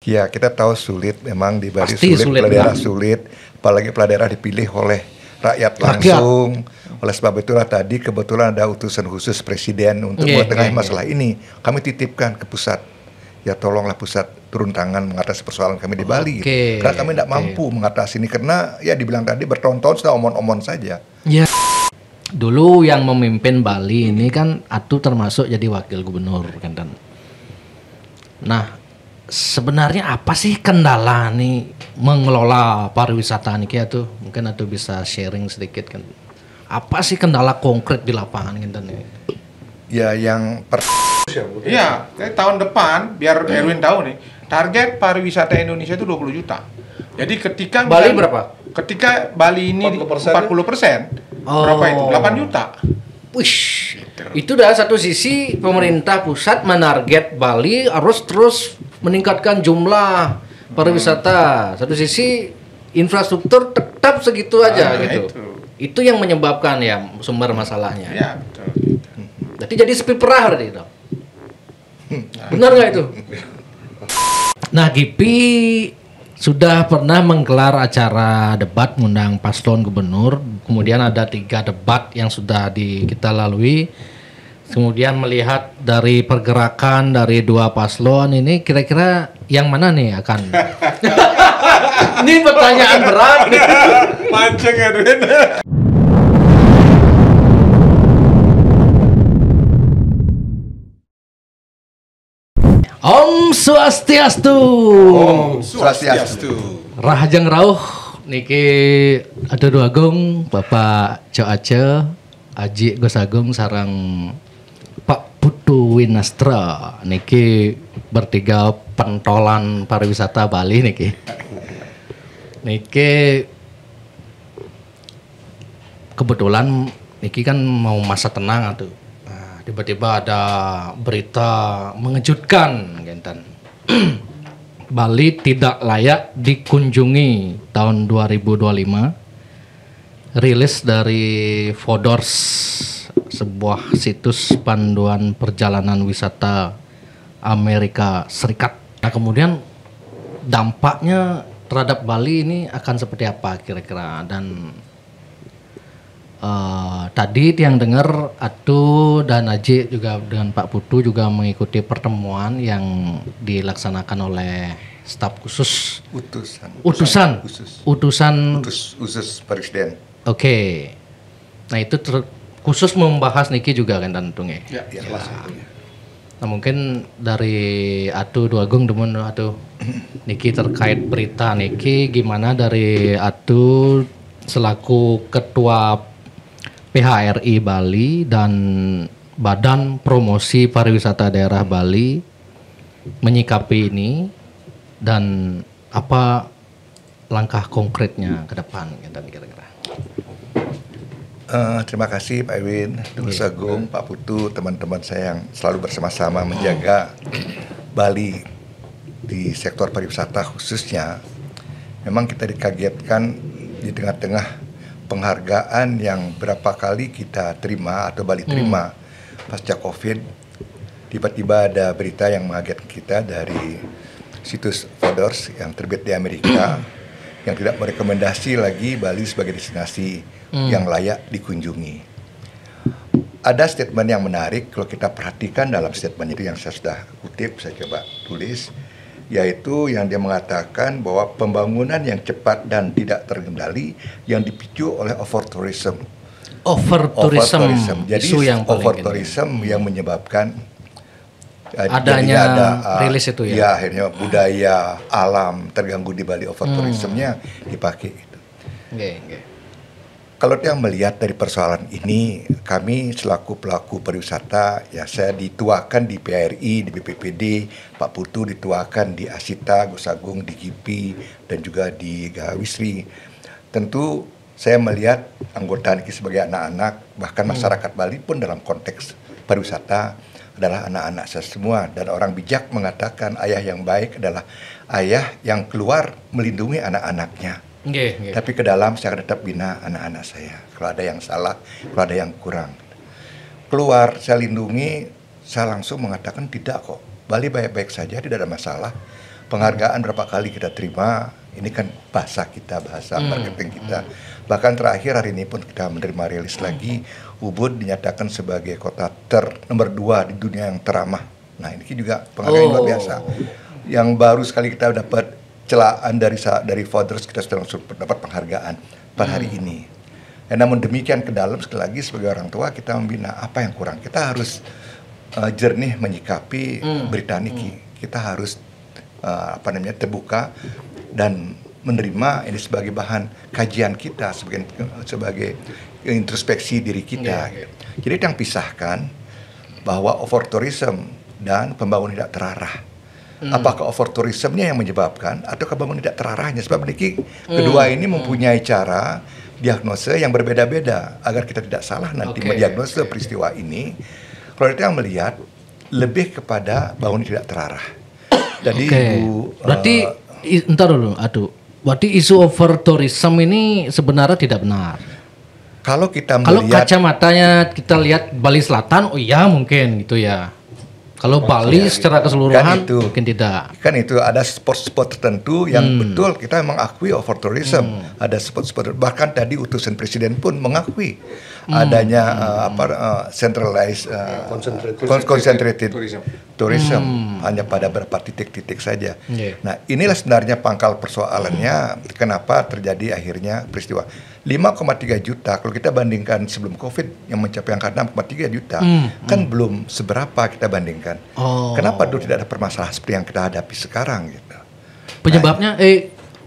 Ya, kita tahu sulit, memang di Bali Pasti sulit, sulit, kepala daerah benar. sulit, apalagi kepala daerah dipilih oleh rakyat langsung. Oleh sebab itulah tadi kebetulan ada utusan khusus presiden untuk mengatengahi masalah ini. Kami titipkan ke pusat. Ya tolonglah pusat turun tangan mengatasi persoalan kami di Bali. Karena kami tidak mampu mengatasi ini, karena ya dibilang tadi bertahun-tahun sudah omon-omon saja. Ya. Dulu yang memimpin Bali ini kan Atu termasuk jadi wakil gubernur kan. Nah, sebenarnya apa sih kendala nih mengelola pariwisata nih tuh? Mungkin Atu bisa sharing sedikit kan. Apa sih kendala konkret di lapangan kan nih? Ya yang Iya, tahun depan biar Erwin tahu nih, target pariwisata Indonesia itu 20 juta. Jadi ketika Bali berapa? Ketika Bali ini 40%, berapa itu? 8 juta. Wish, itu dah satu sisi pemerintah pusat menarget Bali harus terus meningkatkan jumlah pariwisata. Satu sisi infrastruktur tetap segitu aja gitu. Itu yang menyebabkan ya sumber masalahnya. Ya, betul. Berarti jadi sepi perah berarti itu. Benar nggak itu? Nah, GIPI sudah pernah menggelar acara debat mengundang paslon gubernur. Kemudian ada 3 debat yang sudah kita lalui. Kemudian melihat dari pergerakan dari 2 paslon ini, kira-kira yang mana nih akan? Ini pertanyaan berat. Mancing Erwin. Om Swastiastu. Om Swastiastu. Rahajeng rauh niki Adu Agung Bapak Jo Ace, Aji Gus Agung sarang Pak Putu Winastra niki bertiga pentolan pariwisata Bali niki. Niki kebetulan niki kan mau masa tenang atuh. Tiba-tiba ada berita mengejutkan genten. Bali tidak layak dikunjungi tahun 2025. Rilis dari Fodors, sebuah situs panduan perjalanan wisata Amerika Serikat. Nah, kemudian dampaknya terhadap Bali ini akan seperti apa kira-kira? Dan tadi yang dengar Atu dan Aji juga dengan Pak Putu juga mengikuti pertemuan yang dilaksanakan oleh staf khusus utusan presiden. Oke. Nah, itu khusus membahas niki juga kan tentunya. Ya. Nah, mungkin dari Atu Duagung demun Atu niki terkait berita niki gimana dari Atu selaku ketua PHRI Bali dan Badan Promosi Pariwisata Daerah Bali menyikapi ini dan apa langkah konkretnya ke depan kira-kira. Terima kasih Pak Erwin, Gus Agung, Pak Putu, teman-teman saya yang selalu bersama-sama menjaga Bali di sektor pariwisata khususnya. Memang kita dikagetkan di tengah-tengah penghargaan yang berapa kali kita terima atau Bali terima pasca COVID. Tiba-tiba ada berita yang mengagetkan kita dari situs Fodors yang terbit di Amerika yang tidak merekomendasi lagi Bali sebagai destinasi yang layak dikunjungi. Ada statement yang menarik kalau kita perhatikan dalam statement itu yang saya sudah kutip, saya coba tulis, yaitu yang dia mengatakan bahwa pembangunan yang cepat dan tidak terkendali yang dipicu oleh overtourism. Jadi overtourism yang menyebabkan adanya rilis itu ya. Ya, akhirnya budaya alam terganggu di Bali, overtourismnya dipakai itu. Kalau dia melihat dari persoalan ini, kami selaku pelaku pariwisata, ya saya dituakan di PRI, di BPPD, Pak Putu dituakan di Asita, Gus Agung di GIPI, dan juga di Gawisri. Tentu saya melihat anggota ini sebagai anak-anak, bahkan masyarakat Bali pun dalam konteks pariwisata adalah anak-anak saya semua. Dan orang bijak mengatakan ayah yang baik adalah ayah yang keluar melindungi anak-anaknya. Tapi ke dalam saya akan tetap bina anak-anak saya. Kalau ada yang salah, kalau ada yang kurang. Keluar saya lindungi, saya langsung mengatakan tidak kok. Bali baik-baik saja, tidak ada masalah. Penghargaan berapa kali kita terima, ini kan bahasa kita, bahasa marketing kita. Bahkan terakhir hari ini pun kita menerima rilis lagi, Ubud dinyatakan sebagai kota nomor 2 di dunia yang teramah. Nah ini juga penghargaan luar biasa. Yang baru sekali kita dapat celaan dari Forbes, kita sudah langsung dapat penghargaan pada hari ini. Namun demikian ke dalam, sekali lagi sebagai orang tua kita membina apa yang kurang. Kita harus jernih menyikapi berita niki. Kita harus terbuka dan menerima ini sebagai bahan kajian kita, sebagai introspeksi diri kita. Jadi yang pisahkan bahwa over tourism dan pembangunan tidak terarah. Apakah over tourismnya yang menyebabkan atau pembangunan tidak terarahnya? Sebab niki kedua ini mempunyai cara diagnosa yang berbeda-beda agar kita tidak salah nanti mendiagnosa peristiwa ini. Kalau kita melihat lebih kepada bangunan tidak terarah. Jadi berarti entar dulu, berarti isu over tourism ini sebenarnya tidak benar. Kalau kita Kalau melihat, kacamatanya kita lihat Bali Selatan, oh iya mungkin gitu ya. Kalau Bali secara keseluruhan mungkin tidak. Kan itu ada spot-spot tertentu yang betul kita memang akui over tourism. Ada spot-spot, bahkan tadi utusan presiden pun mengakui adanya centralized concentrated tourism hanya pada beberapa titik-titik saja. Nah, inilah sebenarnya pangkal persoalannya kenapa terjadi akhirnya peristiwa 5,3 juta. Kalau kita bandingkan sebelum Covid yang mencapai angka 6,3 juta, kan belum seberapa kita bandingkan. Kenapa dulu tidak ada permasalahan seperti yang kita hadapi sekarang gitu? Penyebabnya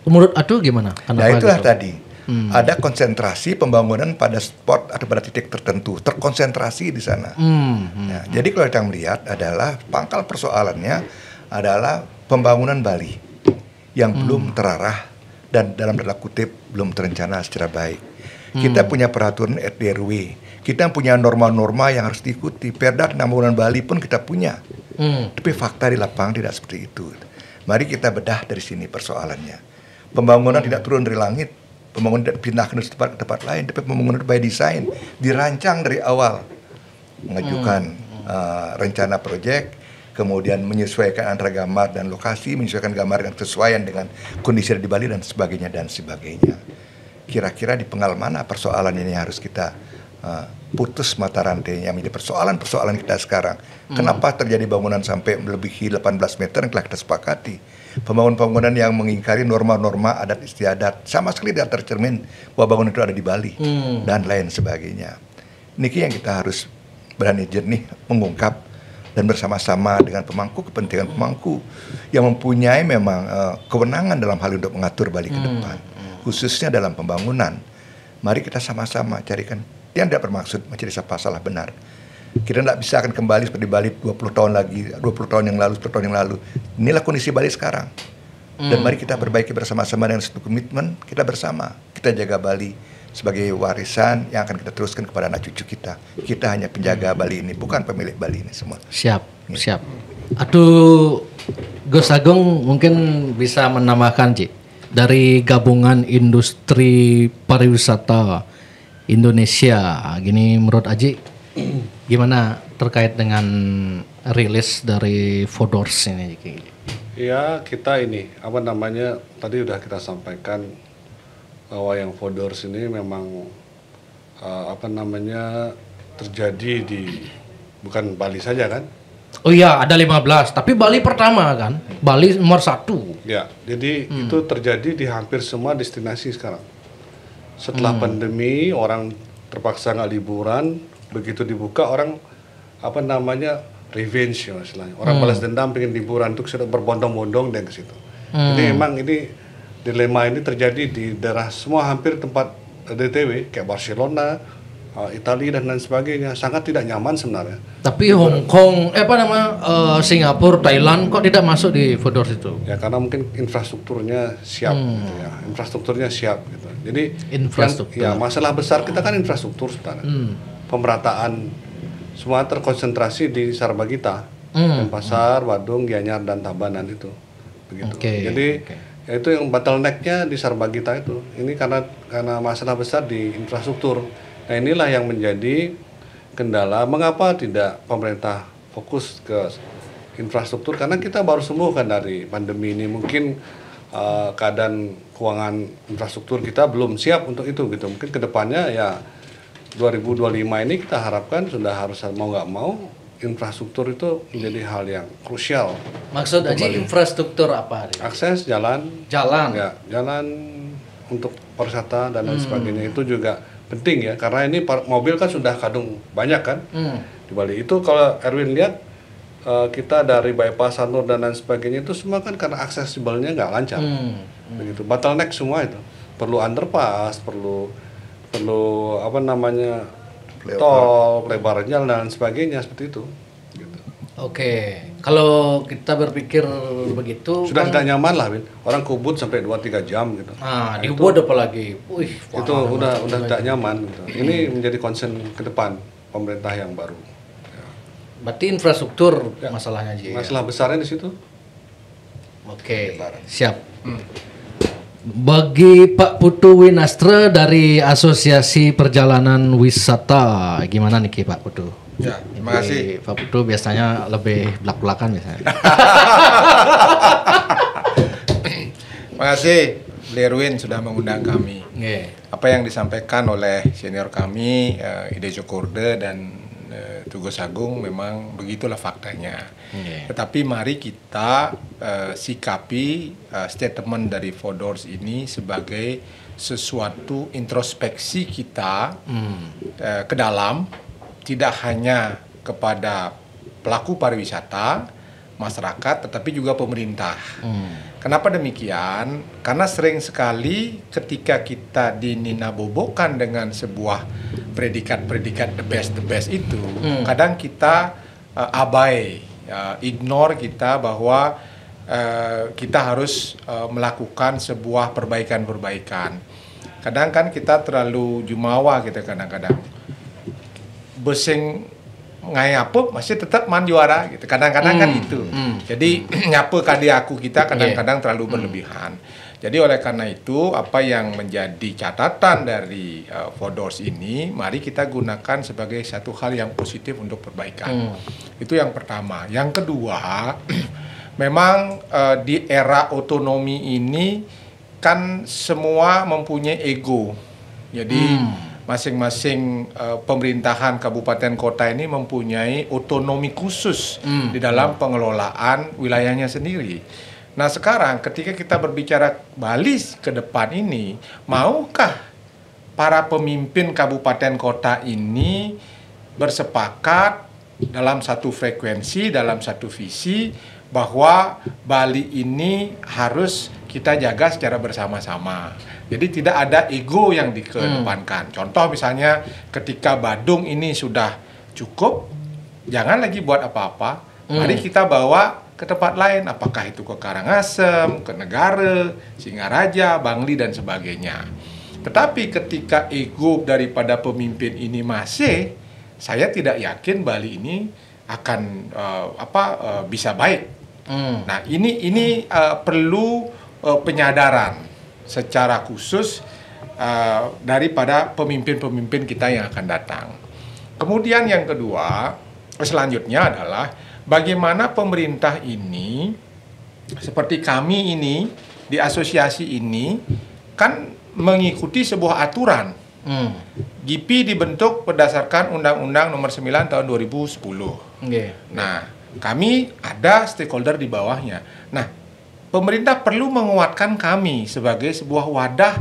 menurut gimana? Nah itulah tadi. Ada konsentrasi pembangunan pada spot atau pada titik tertentu, terkonsentrasi di sana. Nah, jadi kalau kita melihat adalah pangkal persoalannya adalah pembangunan Bali yang belum terarah dan dalam tanda kutip belum terencana secara baik. Kita punya peraturan RT/RW, kita punya norma-norma yang harus diikuti. Perda tentang pembangunan Bali pun kita punya. Tapi fakta di lapangan tidak seperti itu. Mari kita bedah dari sini persoalannya. Pembangunan tidak turun dari langit. Pembangunan tidak dipindahkan dari tempat ke tempat lain, tapi pembangunan by design, dirancang dari awal, mengajukan rencana proyek, kemudian menyesuaikan antara gambar dan lokasi, menyesuaikan gambar dan kesesuaian dengan kondisi di Bali dan sebagainya dan sebagainya. Kira-kira di penggal mana persoalan ini harus kita putus mata rantainya menjadi persoalan-persoalan kita sekarang. Kenapa terjadi bangunan sampai melebihi 18 meter yang telah kita sepakati? Pembangunan-pembangunan yang mengingkari norma-norma adat istiadat sama sekali tidak tercermin bahwa bangunan itu ada di Bali dan lain sebagainya. Niki yang kita harus berani jernih mengungkap dan bersama-sama dengan kepentingan pemangku yang mempunyai memang kewenangan dalam hal untuk mengatur Bali ke depan, khususnya dalam pembangunan. Mari kita sama-sama carikan yang tidak bermaksud mencari siapa salah benar. Kita tidak bisa akan kembali seperti Bali 20 tahun lagi, 20 tahun yang lalu, 10 tahun yang lalu. Inilah kondisi Bali sekarang. Dan mari kita perbaiki bersama-sama dengan satu komitmen kita bersama. Kita jaga Bali sebagai warisan yang akan kita teruskan kepada anak cucu kita. Kita hanya penjaga Bali ini, bukan pemilik Bali ini semua. Siap. Gus Agung mungkin bisa menambahkan, Ci, dari Gabungan Industri Pariwisata Indonesia. Gini menurut Aji, gimana terkait dengan rilis dari Forbes ini? Ya, kita tadi udah kita sampaikan bahwa yang Forbes ini memang terjadi di bukan Bali saja kan? Oh iya, ada 15, tapi Bali pertama kan? Bali nomor 1. Ya, jadi itu terjadi di hampir semua destinasi sekarang. Setelah pandemi, orang terpaksa nggak liburan, begitu dibuka orang revenge ya istilahnya. Orang balas dendam pengen liburan untuk sudah berbondong-bondong dan ke situ. Jadi memang ini dilema ini terjadi di daerah semua hampir tempat DTW kayak Barcelona, Italia dan lain sebagainya, sangat tidak nyaman sebenarnya. Tapi Hong Kong, Singapura, Thailand kok tidak masuk di Forbes itu? Ya karena mungkin infrastrukturnya siap gitu ya. Infrastrukturnya siap gitu. Jadi masalah besar kita kan infrastruktur sebenarnya. Pemerataan semua terkonsentrasi di Sarbagita, Denpasar, Badung, Gianyar dan Tabanan itu. Begitu. Jadi ya itu yang bottleneck-nya di Sarbagita itu. Ini karena masalah besar di infrastruktur. Nah, inilah yang menjadi kendala mengapa tidak pemerintah fokus ke infrastruktur karena kita baru sembuh kan dari pandemi ini. Mungkin keadaan keuangan infrastruktur kita belum siap untuk itu gitu. Mungkin kedepannya ya 2025 ini kita harapkan sudah harus mau nggak mau infrastruktur itu menjadi hal yang krusial. Maksud Aji infrastruktur apa? Akses jalan, ya, jalan untuk pariwisata dan lain sebagainya itu juga penting ya, karena ini mobil kan sudah kadung banyak kan di Bali. Itu kalau Erwin lihat kita dari bypass Sanur dan lain sebagainya itu semua kan karena aksesibelnya nggak lancar, begitu. Bottleneck semua itu, perlu underpass, perlu apa namanya tol, lebar jalan dan sebagainya seperti itu. Gitu. Oke, kalau kita berpikir begitu sudah kan, tidak nyaman lah, Win. Orang ke Ubud sampai 2-3 jam gitu. Nah, di Ubud apalagi. Itu udah tidak nyaman gitu. Ini menjadi concern ke depan pemerintah yang baru. Berarti infrastruktur masalahnya Ji. Masalah besarnya di situ. Oke, siap. Bagi Pak Putu Winastra dari Asosiasi Perjalanan Wisata, gimana nih Pak Putu? Ya, terima kasih. Pak Putu biasanya lebih belak-belakan biasanya. Terima kasih Lerwin sudah mengundang kami. Apa yang disampaikan oleh senior kami, Ide Jokorde dan Tugas Agung memang begitulah faktanya. Tetapi mari kita sikapi statement dari Fodors ini sebagai sesuatu introspeksi kita ke dalam, tidak hanya kepada pelaku pariwisata, masyarakat, tetapi juga pemerintah. Kenapa demikian? Karena sering sekali ketika kita dininabobokan dengan sebuah predikat-predikat the best itu, kadang kita abai, ignore kita bahwa kita harus melakukan sebuah perbaikan-perbaikan. Kadang kan kita terlalu jumawa gitu kadang-kadang. Besing ngayapup masih tetap man juara gitu. Kadang-kadang kan itu. Jadi nyapu kadi aku kita kadang-kadang terlalu berlebihan. Jadi oleh karena itu apa yang menjadi catatan dari Fodors ini mari kita gunakan sebagai satu hal yang positif untuk perbaikan. Itu yang pertama. Yang kedua, memang di era otonomi ini kan semua mempunyai ego. Jadi masing-masing pemerintahan kabupaten kota ini mempunyai otonomi khusus di dalam pengelolaan wilayahnya sendiri. Nah sekarang ketika kita berbicara Bali ke depan ini, maukah para pemimpin kabupaten kota ini bersepakat dalam satu frekuensi, dalam satu visi bahwa Bali ini harus kita jaga secara bersama-sama. Jadi tidak ada ego yang dikedepankan. Contoh misalnya ketika Badung ini sudah cukup, jangan lagi buat apa-apa. Mari kita bawa ke tempat lain, apakah itu ke Karangasem, ke Negara, Singaraja, Bangli dan sebagainya. Tetapi ketika ego daripada pemimpin ini masih, saya tidak yakin Bali ini akan bisa baik. Nah ini perlu penyadaran secara khusus daripada pemimpin-pemimpin kita yang akan datang. Kemudian yang kedua, selanjutnya adalah bagaimana pemerintah ini, seperti kami ini, di asosiasi ini, kan mengikuti sebuah aturan. GIPI dibentuk berdasarkan Undang-Undang Nomor 9 Tahun 2010. Nah, kami ada stakeholder di bawahnya. Nah, pemerintah perlu menguatkan kami sebagai sebuah wadah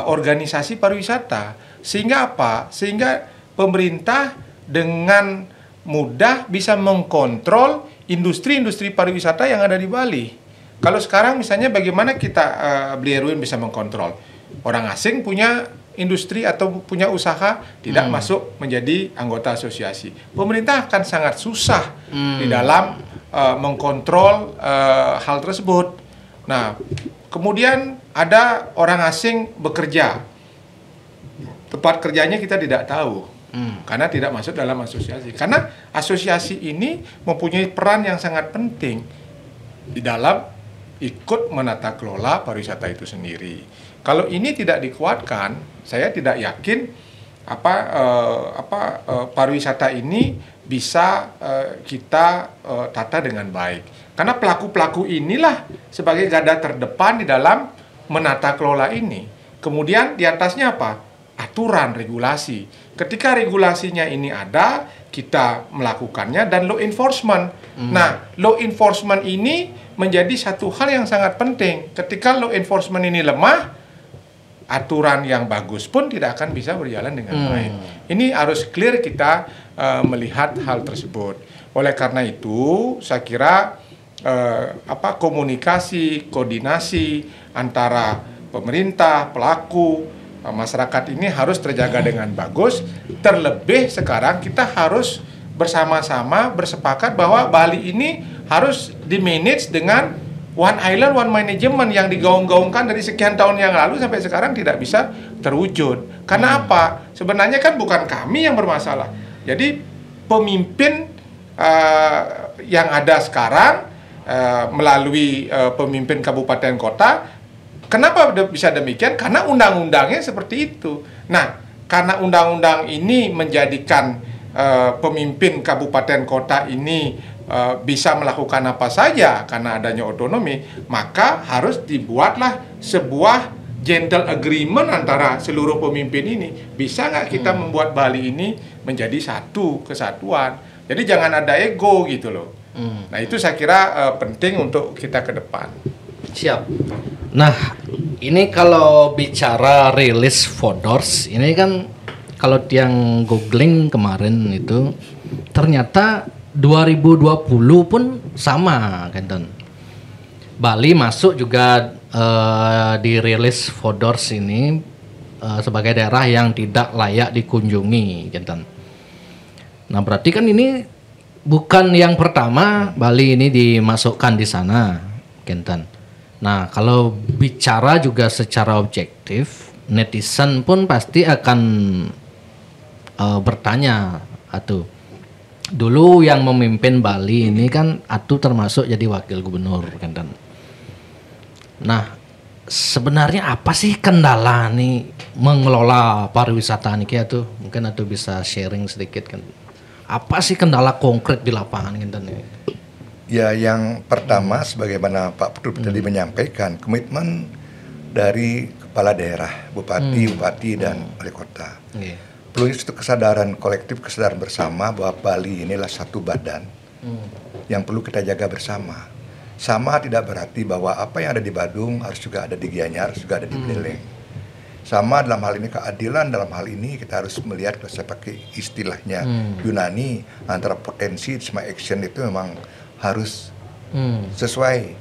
organisasi pariwisata. Sehingga apa? Sehingga pemerintah dengan mudah bisa mengkontrol industri-industri pariwisata yang ada di Bali. Kalau sekarang misalnya bagaimana kita Beli Erwin bisa mengkontrol orang asing punya industri atau punya usaha tidak masuk menjadi anggota asosiasi. Pemerintah akan sangat susah di dalam mengkontrol hal tersebut. Nah, kemudian ada orang asing bekerja, tempat kerjanya kita tidak tahu. Karena tidak masuk dalam asosiasi. Karena asosiasi ini mempunyai peran yang sangat penting di dalam ikut menata kelola pariwisata itu sendiri. Kalau ini tidak dikuatkan, saya tidak yakin pariwisata ini bisa kita tata dengan baik. Karena pelaku-pelaku inilah sebagai garda terdepan di dalam menata kelola ini. Kemudian di atasnya apa? Aturan, regulasi. Ketika regulasinya ini ada, kita melakukannya, dan law enforcement. Nah, law enforcement ini menjadi satu hal yang sangat penting. Ketika law enforcement ini lemah, aturan yang bagus pun tidak akan bisa berjalan dengan baik. Ini harus clear kita melihat hal tersebut. Oleh karena itu, saya kira komunikasi, koordinasi antara pemerintah, pelaku, masyarakat ini harus terjaga dengan bagus. Terlebih sekarang kita harus bersama-sama bersepakat bahwa Bali ini harus di-manage dengan One Island, One Management yang digaung-gaungkan dari sekian tahun yang lalu sampai sekarang tidak bisa terwujud. Karena apa? Sebenarnya kan bukan kami yang bermasalah. Jadi pemimpin yang ada sekarang melalui pemimpin kabupaten kota. Kenapa bisa demikian? Karena undang-undangnya seperti itu. Nah, karena undang-undang ini menjadikan pemimpin kabupaten kota ini bisa melakukan apa saja karena adanya otonomi, maka harus dibuatlah sebuah gentle agreement antara seluruh pemimpin ini. Bisa nggak kita membuat Bali ini menjadi satu kesatuan? Jadi jangan ada ego gitu loh. Nah, itu saya kira penting untuk kita ke depan. Siap. Nah, ini kalau bicara rilis Fodors, ini kan kalau yang googling kemarin itu ternyata 2020 pun sama, Kenton. Bali masuk juga dirilis Fodors ini sebagai daerah yang tidak layak dikunjungi, Kenton. Nah, berarti kan ini bukan yang pertama Bali ini dimasukkan di sana, Kenton. Nah, kalau bicara juga secara objektif, netizen pun pasti akan bertanya, Atu. Dulu yang memimpin Bali ini kan Atu termasuk jadi wakil gubernur, Kenton. Nah, sebenarnya apa sih kendala nih mengelola pariwisata nih, Atu? Mungkin Atu bisa sharing sedikit kan. Apa sih kendala konkret di lapangan, Kenton? Ya, yang pertama sebagaimana Pak Putu tadi menyampaikan, komitmen dari kepala daerah, bupati dan wali kota. Perlu itu kesadaran kolektif, kesadaran bersama bahwa Bali inilah satu badan yang perlu kita jaga bersama. Sama tidak berarti bahwa apa yang ada di Badung harus juga ada di Gianyar, harus juga ada di Buleleng. Sama dalam hal ini keadilan, dalam hal ini kita harus melihat, kalau saya pakai istilahnya Yunani, antara potensi sama action itu memang harus sesuai.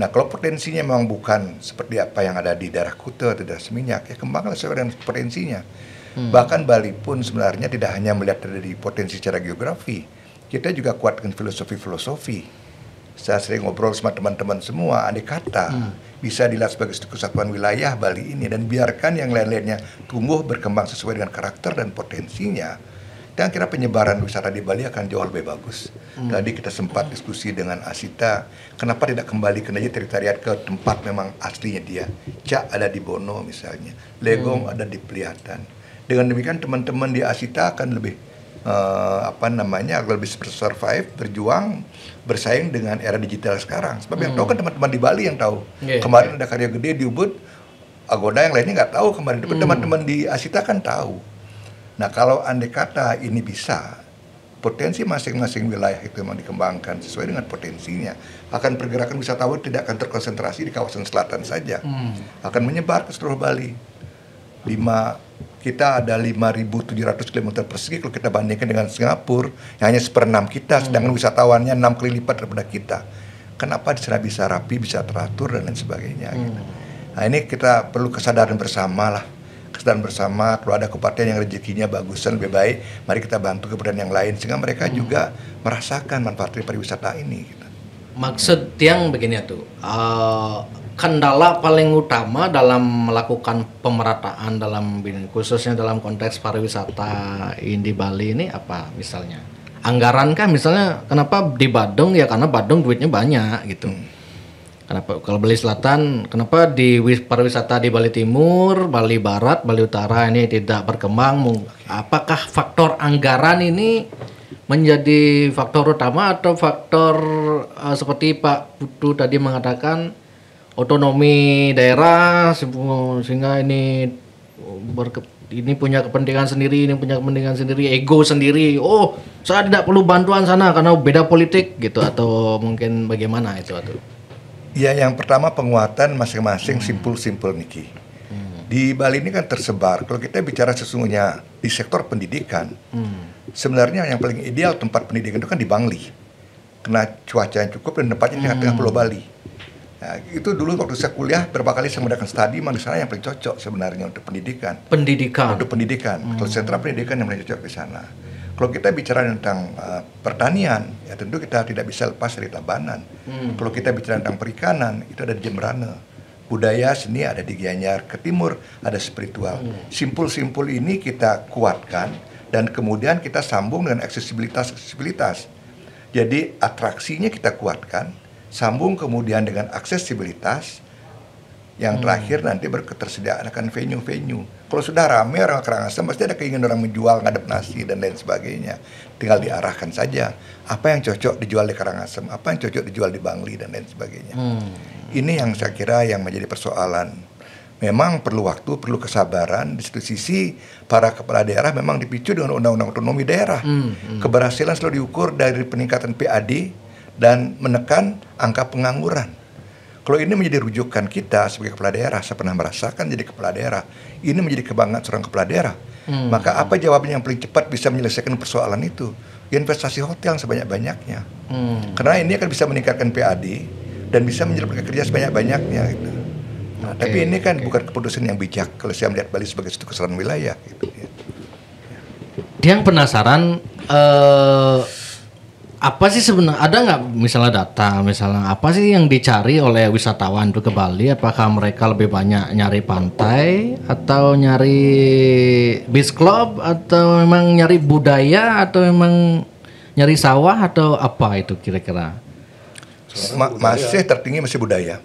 Nah, kalau potensinya memang bukan seperti apa yang ada di daerah Kuta atau daerah Seminyak, ya kembanglah sesuai dengan potensinya. Bahkan Bali pun sebenarnya tidak hanya melihat dari potensi secara geografi, kita juga kuatkan filosofi. Saya sering ngobrol sama teman-teman semua, andai kata bisa dilihat sebagai kesatuan wilayah Bali ini dan biarkan yang lain-lainnya tumbuh berkembang sesuai dengan karakter dan potensinya, dan kira penyebaran wisata di Bali akan jauh lebih bagus. Tadi kita sempat diskusi dengan Asita, kenapa tidak kembali ke sekretariat ke tempat memang aslinya dia. Cak ada di Bono misalnya, Legong ada di Peliatan. Dengan demikian teman-teman di Asita akan lebih lebih survive, berjuang, bersaing dengan era digital sekarang. Sebab yang tahu kan teman-teman di Bali yang tahu. Kemarin ada karya gede di Ubud, Agoda yang lainnya nggak tahu kemarin. Teman-teman di Asita kan tahu. Nah, kalau andai kata ini bisa, potensi masing-masing wilayah itu memang dikembangkan sesuai dengan potensinya, akan pergerakan wisatawan tidak akan terkonsentrasi di kawasan selatan saja, akan menyebar ke seluruh Bali. Kita ada 5.700 km persegi kalau kita bandingkan dengan Singapura yang hanya 1/6 kita, sedangkan wisatawannya 6 kali lipat daripada kita. Kenapa di sana bisa rapi, bisa teratur dan lain sebagainya gitu. Nah, ini kita perlu kesadaran bersama lah. Kesadaran bersama, kalau ada kabupaten yang rezekinya bagusan lebih baik, mari kita bantu kabupaten yang lain sehingga mereka juga merasakan manfaat dari pariwisata ini gitu. Maksud yang begini tuh, kendala paling utama dalam melakukan pemerataan dalam khususnya dalam konteks pariwisata di Bali ini apa misalnya? Anggaran kah misalnya, kenapa di Badung? Ya karena Badung duitnya banyak gitu. Kenapa kalau Bali Selatan, kenapa di pariwisata di Bali Timur, Bali Barat, Bali Utara ini tidak berkembang? Apakah faktor anggaran ini menjadi faktor utama atau faktor seperti Pak Putu tadi mengatakan otonomi daerah sehingga ini punya kepentingan sendiri, ini punya kepentingan sendiri, ego sendiri. Oh, saya tidak perlu bantuan sana karena beda politik gitu, atau mungkin bagaimana itu atau? Ya, yang pertama penguatan masing-masing simpul-simpul Niki. Di Bali ini kan tersebar. Kalau kita bicara sesungguhnya di sektor pendidikan, sebenarnya yang paling ideal tempat pendidikan itu kan di Bangli. Karena cuaca yang cukup dan tempatnya di tengah-tengah Pulau Bali. Nah, itu dulu waktu saya kuliah berapa kali saya mengadakan studi, di sana yang paling cocok sebenarnya untuk pendidikan. Untuk pendidikan. Kalau sentra pendidikan yang paling cocok di sana. Kalau kita bicara tentang pertanian, ya tentu kita tidak bisa lepas dari Tabanan. Kalau kita bicara tentang perikanan, itu ada di Jemberana. Budaya seni ada di Gianyar, ke timur ada spiritual. Simpul-simpul ini kita kuatkan dan kemudian kita sambung dengan aksesibilitas. Jadi atraksinya kita kuatkan, sambung kemudian dengan aksesibilitas. Yang terakhir nanti berketersediaan akan venue-venue. Kalau sudah ramai orang Karangasem pasti ada keinginan orang menjual, ngadep nasi dan lain sebagainya. Tinggal diarahkan saja apa yang cocok dijual di Karangasem, apa yang cocok dijual di Bangli dan lain sebagainya. Ini yang saya kira yang menjadi persoalan. Memang perlu waktu, perlu kesabaran. Di satu sisi para kepala daerah memang dipicu dengan undang-undang otonomi daerah. Keberhasilan selalu diukur dari peningkatan PAD dan menekan angka pengangguran. Kalau ini menjadi rujukan kita sebagai kepala daerah, saya pernah merasakan jadi kepala daerah, ini menjadi kebanggaan seorang kepala daerah. Maka apa jawabannya yang paling cepat bisa menyelesaikan persoalan itu? Investasi hotel sebanyak-banyaknya. Karena ini akan bisa meningkatkan PAD dan bisa menyelesaikan kerja sebanyak-banyaknya. Gitu. Nah, tapi ini kan bukan keputusan yang bijak kalau saya melihat Bali sebagai satu kesatuan wilayah. Gitu. Yang penasaran, apa sih sebenarnya, ada nggak misalnya data, misalnya apa sih yang dicari oleh wisatawan itu ke Bali? Apakah mereka lebih banyak nyari pantai atau nyari beach club atau memang nyari budaya atau memang nyari sawah atau apa itu kira-kira? Masih tertinggi masih budaya.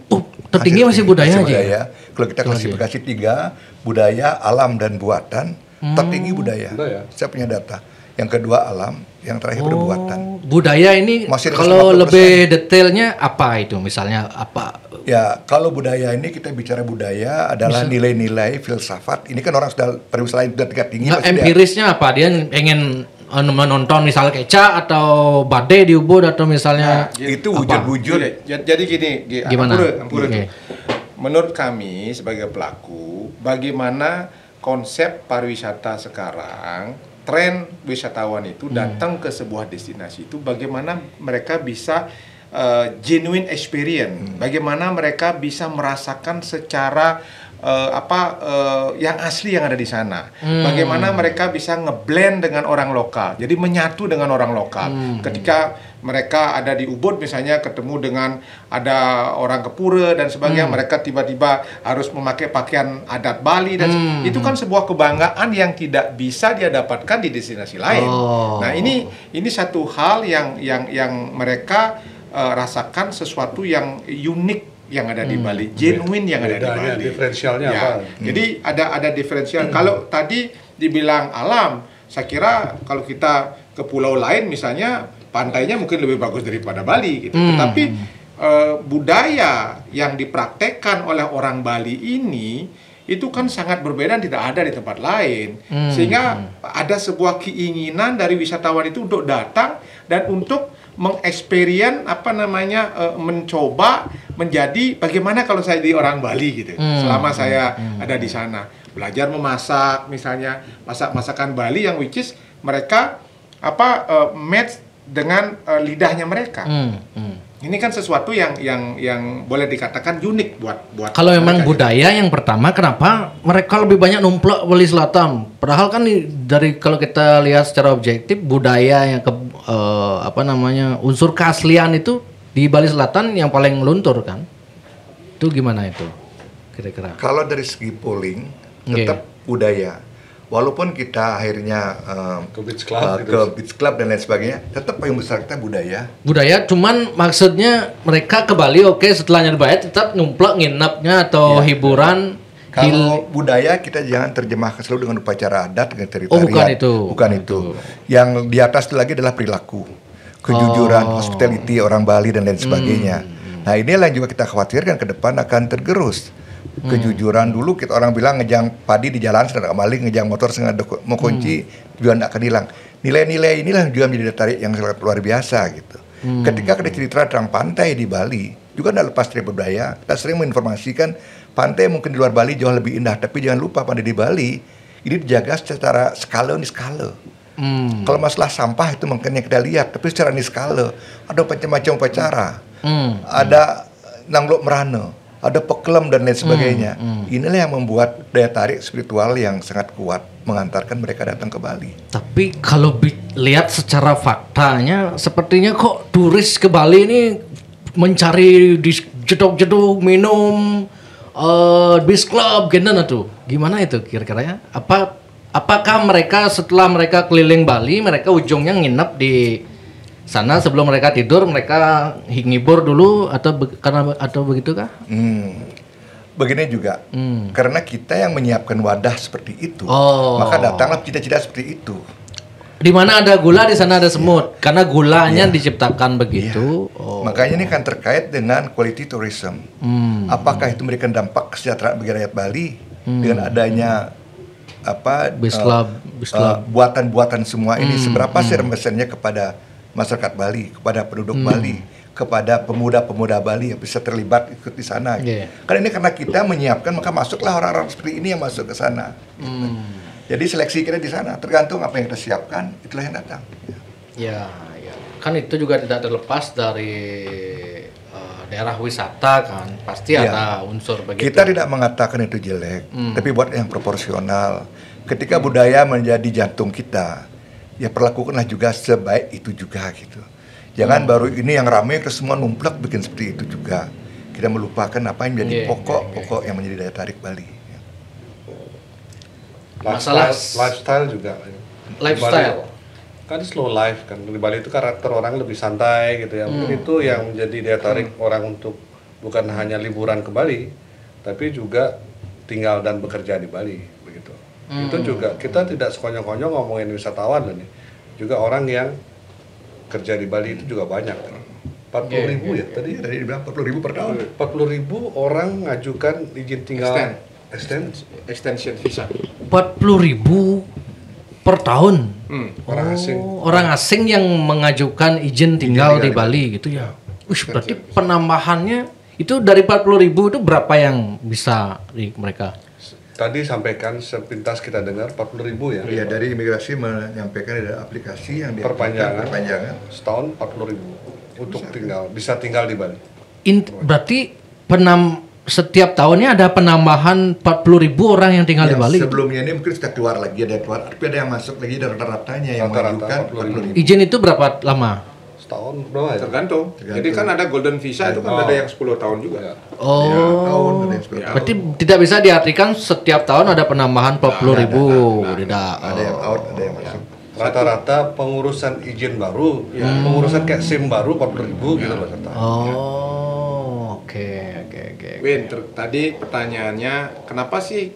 Tertinggi masih budaya aja. Kalau kita klasifikasi 3, budaya, alam dan buatan, tertinggi budaya. Saya punya data. Yang kedua alam, yang terakhir buatan. Budaya ini kalau lebih detailnya apa itu? Misalnya apa? Ya, kalau budaya ini kita bicara budaya adalah nilai-nilai filsafat. Ini kan orang sudah pariwisata yang tingkat tinggi. Nah, empirisnya apa? Dia pengen menonton misalnya keca atau badai di Ubud atau misalnya itu wujud-wujud. Jadi gini, gimana? Menurut kami sebagai pelaku, bagaimana konsep pariwisata sekarang, tren wisatawan itu datang ke sebuah destinasi itu, bagaimana mereka bisa genuine experience, bagaimana mereka bisa merasakan secara yang asli yang ada di sana, bagaimana mereka bisa ngeblend dengan orang lokal, jadi menyatu dengan orang lokal. Ketika mereka ada di Ubud misalnya ketemu dengan ada orang Kepura dan sebagainya, mereka tiba-tiba harus memakai pakaian adat Bali dan itu kan sebuah kebanggaan yang tidak bisa dia dapatkan di destinasi lain. Nah, ini satu hal yang mereka rasakan, sesuatu yang unik yang ada di Bali, genuine yang ada di Bali. Diferensialnya apa? Jadi ada diferensial. Kalau tadi dibilang alam, saya kira kalau kita ke pulau lain misalnya pantainya mungkin lebih bagus daripada Bali gitu. Tetapi budaya yang dipraktekkan oleh orang Bali ini itu kan sangat berbeda, tidak ada di tempat lain. Sehingga ada sebuah keinginan dari wisatawan itu untuk datang dan untuk mengeksperience mencoba menjadi bagaimana kalau saya di orang Bali gitu. Selama saya ada di sana, belajar memasak misalnya, masakan Bali yang which is mereka match dengan lidahnya mereka. Ini kan sesuatu yang boleh dikatakan unik buat kalau memang budaya yang pertama, kenapa mereka lebih banyak numplak Bali Selatan? Padahal kan dari kalau kita lihat secara objektif, budaya yang unsur keaslian itu di Bali Selatan yang paling luntur kan? Itu gimana itu kira-kira? Kalau dari segi polling tetap budaya. Walaupun kita akhirnya ke beach club dan lain sebagainya, tetap payung besar kita budaya. Budaya, cuman maksudnya mereka ke Bali setelahnya dibayar tetap numplak nginapnya atau hiburan. Kalau budaya kita jangan terjemahkan selalu dengan upacara adat, dengan teritorial. Bukan itu. Yang di atas itu lagi adalah perilaku, kejujuran, hospitality orang Bali dan lain sebagainya. Nah inilah yang juga kita khawatirkan ke depan akan tergerus. Kejujuran dulu kita orang bilang ngejang padi di jalan sedang maling, ngejang motor sengaja mau kunci juga tidak akan hilang. Nilai-nilai inilah juga menjadi daya tarik yang sangat luar biasa gitu. Ketika ada cerita tentang pantai di Bali juga tidak lepas dari budaya. Kita sering menginformasikan pantai mungkin di luar Bali jauh lebih indah, tapi jangan lupa pantai di Bali ini dijaga secara skala. Kalau masalah sampah itu mungkin yang kita lihat, tapi secara skala ada macam-macam upacara, ada nanglok merana, ada peklem dan lain sebagainya. Inilah yang membuat daya tarik spiritual yang sangat kuat mengantarkan mereka datang ke Bali. Tapi kalau lihat secara faktanya, sepertinya kok turis ke Bali ini mencari di jeduk-jeduk minum, beach club, gimana itu kira-kiranya? Apakah mereka setelah mereka keliling Bali, mereka ujungnya nginep di sana sebelum mereka tidur, mereka ngibur dulu atau begitukah? Begini juga, karena kita yang menyiapkan wadah seperti itu, maka datanglah cita-cita seperti itu. Di mana ada gula, di sana ada semut, karena gulanya diciptakan begitu. Makanya ini kan terkait dengan quality tourism. Apakah itu memberikan dampak kesejahteraan bagi rakyat Bali dengan adanya buatan-buatan semua ini, seberapa sih rembesannya kepada masyarakat Bali, kepada penduduk Bali, kepada pemuda-pemuda Bali yang bisa terlibat ikut di sana. Karena ini karena kita menyiapkan, maka masuklah orang-orang seperti ini yang masuk ke sana. Jadi seleksi kita di sana, tergantung apa yang kita siapkan, itulah yang datang. Ya. Kan itu juga tidak terlepas dari daerah wisata kan, pasti ada unsur begitu. Kita tidak mengatakan itu jelek, tapi buat yang proporsional. Ketika budaya menjadi jantung kita, ya perlakukanlah juga sebaik itu juga gitu. Jangan baru ini yang ramai terus semua numplak bikin seperti itu juga. Kita melupakan apa yang menjadi pokok-pokok yang menjadi daya tarik Bali. Lifestyle juga. Lifestyle. Kan slow life kan, di Bali itu karakter orang lebih santai gitu ya. Mungkin itu yang menjadi daya tarik orang untuk bukan hanya liburan ke Bali, tapi juga tinggal dan bekerja di Bali begitu. Itu juga kita tidak sekonyong-konyong ngomongin wisatawan loh nih. Juga orang yang kerja di Bali itu juga banyak kan. 40.000 ya tadi dibilang 40.000 per tahun. 40.000 orang ngajukan izin tinggal extension visa. 40.000 per tahun. Orang asing yang mengajukan izin tinggal di Bali gitu ya. Berarti penambahannya itu dari 40.000 itu berapa yang bisa di mereka? Tadi sampaikan sepintas kita dengar 40.000 ya. Iya, dari imigrasi menyampaikan ada aplikasi yang perpanjangan setahun 40.000 untuk bisa tinggal di Bali. Berarti setiap tahunnya ada penambahan 40.000 orang yang tinggal di Bali. Sebelumnya ini mungkin sudah keluar lagi, tapi ada yang masuk lagi dari rata-ratanya yang mengajukan 40.000. Izin itu berapa lama? Setahun berapa ya? Tergantung. Jadi kan ada golden visa itu kan ada yang 10 tahun juga. Berarti tidak bisa diartikan setiap tahun ada penambahan 40.000. Tidak. Ada yang out, ada yang masuk. Rata-rata pengurusan izin baru, pengurusan kayak SIM baru 40.000 gitu rata-rata. Oke. Win, tadi pertanyaannya kenapa sih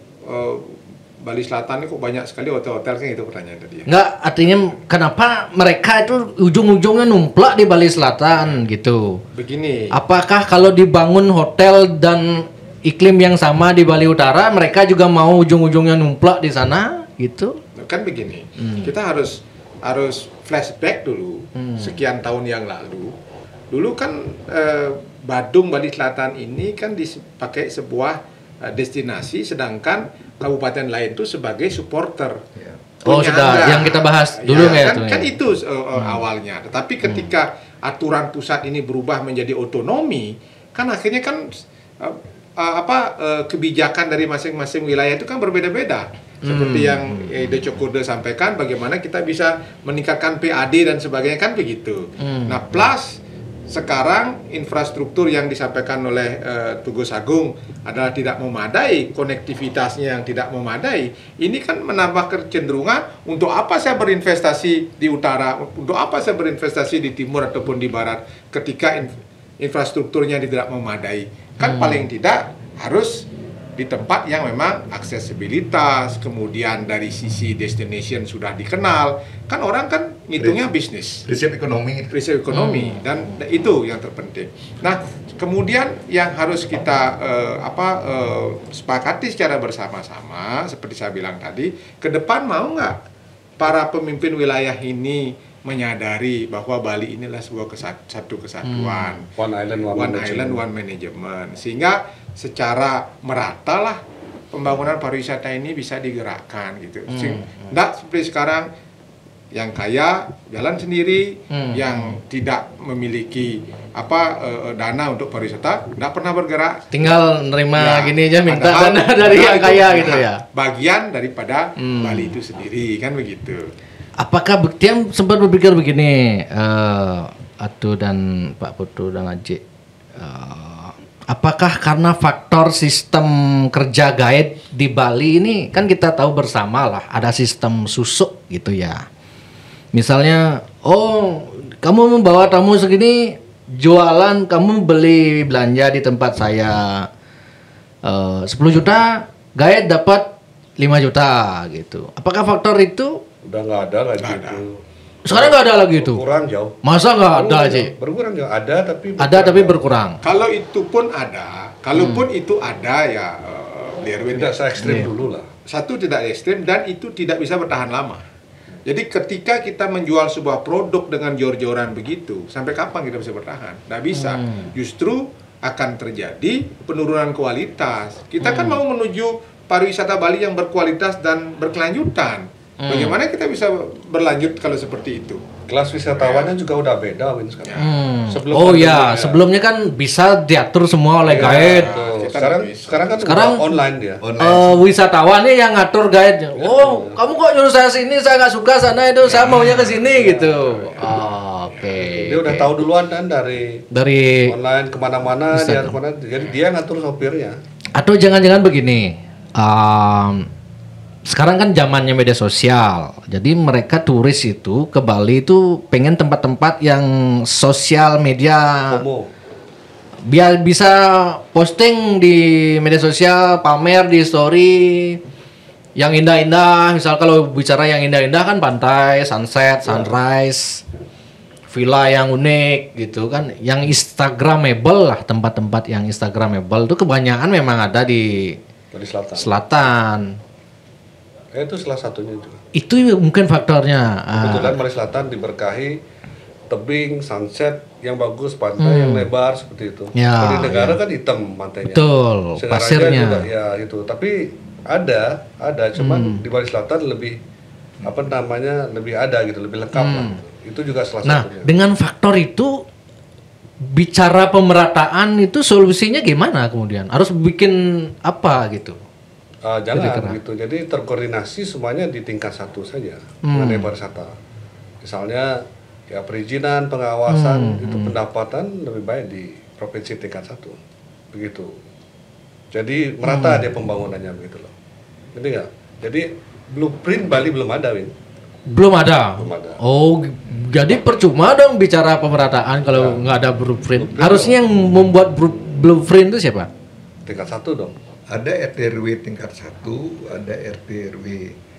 Bali Selatan ini kok banyak sekali hotel-hotel, kan itu pertanyaan tadi ya? Enggak, artinya kenapa mereka itu ujung-ujungnya numplak di Bali Selatan gitu. Begini. Apakah kalau dibangun hotel dan iklim yang sama di Bali Utara, mereka juga mau ujung-ujungnya numplak di sana gitu? Kan begini, kita harus flashback dulu sekian tahun yang lalu. Dulu kan Badung Bali Selatan ini kan dipakai sebuah destinasi, sedangkan kabupaten lain itu sebagai supporter. Sudah yang kita bahas dulu kan itu awalnya. Tetapi ketika aturan pusat ini berubah menjadi otonomi, kan akhirnya kan kebijakan dari masing-masing wilayah itu kan berbeda-beda. Seperti yang Deco Kurde sampaikan, bagaimana kita bisa meningkatkan PAD dan sebagainya kan begitu. Nah, plus sekarang infrastruktur yang disampaikan oleh Tugus Agung adalah tidak memadai, konektivitasnya yang tidak memadai. Ini kan menambah kecenderungan untuk apa saya berinvestasi di utara, untuk apa saya berinvestasi di timur ataupun di barat ketika infrastrukturnya tidak memadai. Kan paling tidak harus di tempat yang memang aksesibilitas, kemudian dari sisi destination sudah dikenal, kan orang kan ngitungnya bisnis, prinsip ekonomi, dan itu yang terpenting. Nah, kemudian yang harus kita sepakati secara bersama-sama, seperti saya bilang tadi, ke depan mau nggak para pemimpin wilayah ini menyadari bahwa Bali inilah sebuah satu kesatuan, one island, one management, sehingga secara merata lah pembangunan pariwisata ini bisa digerakkan gitu. Nggak seperti sekarang yang kaya jalan sendiri, yang tidak memiliki dana untuk pariwisata nggak pernah bergerak. Tinggal nerima gini aja, minta dana dari yang kaya gitu ya. Bagian daripada Bali itu sendiri kan begitu. Apakah Tiam sempat berpikir begini, Atu dan Pak Putu dan Ajik, apakah karena faktor sistem kerja guide di Bali ini, kan kita tahu bersama lah ada sistem susuk gitu ya. Misalnya, kamu membawa tamu segini, jualan, kamu beli belanja di tempat saya 10 juta, guide dapat 5 juta gitu. Apakah faktor itu? Udah nggak ada lagi itu. Sekarang nggak ada lagi itu. Berkurang jauh. Masa nggak ada sih? Berkurang jauh. Ada tapi berkurang. Kalau itu pun ada, kalaupun itu ada ya tidak se-ekstrim dulu lah. Satu tidak ekstrim dan itu tidak bisa bertahan lama. Jadi ketika kita menjual sebuah produk dengan jor-joran begitu, sampai kapan kita bisa bertahan? Nggak bisa. Justru akan terjadi penurunan kualitas. Kita kan mau menuju pariwisata Bali yang berkualitas dan berkelanjutan. Bagaimana kita bisa berlanjut kalau seperti itu? Kelas wisatawannya juga udah beda, Win, sekarang. Sebelumnya kan bisa diatur semua oleh guide. Sekarang online dia. Wisatawannya yang ngatur guide. Kamu kok nyuruh saya sini, saya nggak suka sana itu, saya maunya ke sini gitu. Oke. Dia udah tahu duluan kan dari online kemana-mana, jadi dia ngatur sopirnya. Atau jangan-jangan begini. Sekarang kan zamannya media sosial, jadi mereka turis itu ke Bali itu pengen tempat-tempat yang sosial media, biar bisa posting di media sosial, pamer di story yang indah-indah. Misal kalau bicara yang indah-indah kan pantai, sunset, sunrise, villa yang unik gitu kan, yang instagramable lah, tempat-tempat yang instagramable itu kebanyakan memang ada di selatan. Itu salah satunya juga. Itu mungkin faktornya. Kebetulan Bali Selatan diberkahi tebing, sunset yang bagus, pantai yang lebar seperti itu. Di negara kan hitam pantainya. Betul. Pasirnya. Juga, ya itu. Tapi ada, cuman di Bali Selatan lebih lebih ada gitu, lebih lengkap lah. Itu juga salah satunya. Nah, dengan faktor itu bicara pemerataan itu solusinya gimana kemudian? Harus bikin apa gitu? Jangan gitu. Jadi terkoordinasi semuanya di tingkat 1 saja mengenai pariwisata. Misalnya ya perizinan, pengawasan, itu pendapatan lebih baik di provinsi tingkat 1. Begitu. Jadi merata dia pembangunannya begitu loh. Jadi nggak? Jadi blueprint Bali belum ada, Win. Belum ada. Jadi percuma dong bicara pemerataan kalau nggak ada blueprint. Harusnya yang membuat blueprint itu siapa? Tingkat 1 dong. Ada RT/RW tingkat 1, ada RT/RW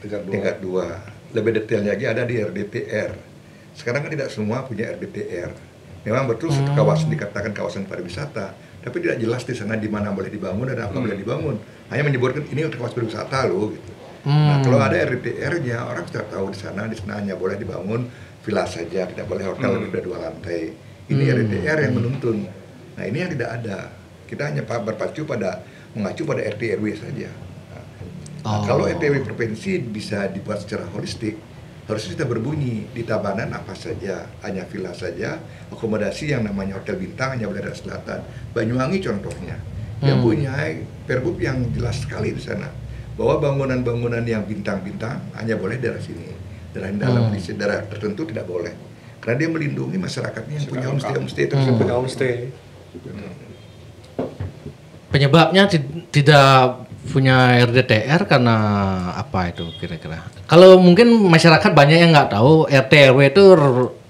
tingkat 2. Lebih detailnya lagi ada di RDTR. Sekarang kan tidak semua punya RDTR. Memang betul satu kawasan dikatakan kawasan pariwisata, tapi tidak jelas di sana di mana boleh dibangun dan apa boleh dibangun. Hanya menyebutkan ini untuk kawasan pariwisata loh gitu. Nah, kalau ada RDTR-nya, orang sudah tahu di sana hanya boleh dibangun villa saja, tidak boleh hotel lebih dari 2 lantai. Ini RDTR yang menuntun. Nah, ini yang tidak ada. Kita hanya mengacu pada RT/RW saja. Nah, kalau RT/RW provinsi bisa dibuat secara holistik, harusnya sudah berbunyi di Tabanan apa saja, hanya villa saja, akomodasi yang namanya hotel bintang hanya boleh dari selatan. Banyuwangi contohnya, yang punya perbub yang jelas sekali di sana, bahwa bangunan-bangunan yang bintang-bintang hanya boleh dari sini, dari dalam daerah tertentu tidak boleh. Karena dia melindungi masyarakatnya yang punya homestay itu punya homestay. Penyebabnya tidak punya RDTR karena apa itu kira-kira? Kalau mungkin masyarakat banyak yang nggak tahu RT RW itu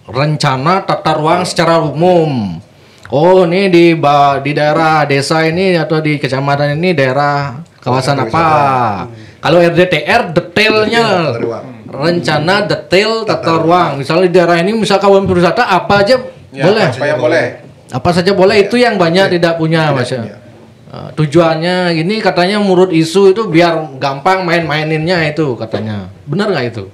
rencana tata ruang secara umum. Oh ini di daerah desa ini atau di kecamatan ini daerah kawasan apa? Kalau RDTR detailnya rencana detail tata ruang. Misalnya di daerah ini misal kawasan wisata apa aja boleh. Apa yang boleh? Apa saja boleh itu yang banyak tidak punya Mas. Tujuannya ini katanya menurut isu itu biar gampang main-maininnya itu katanya. Benar nggak itu?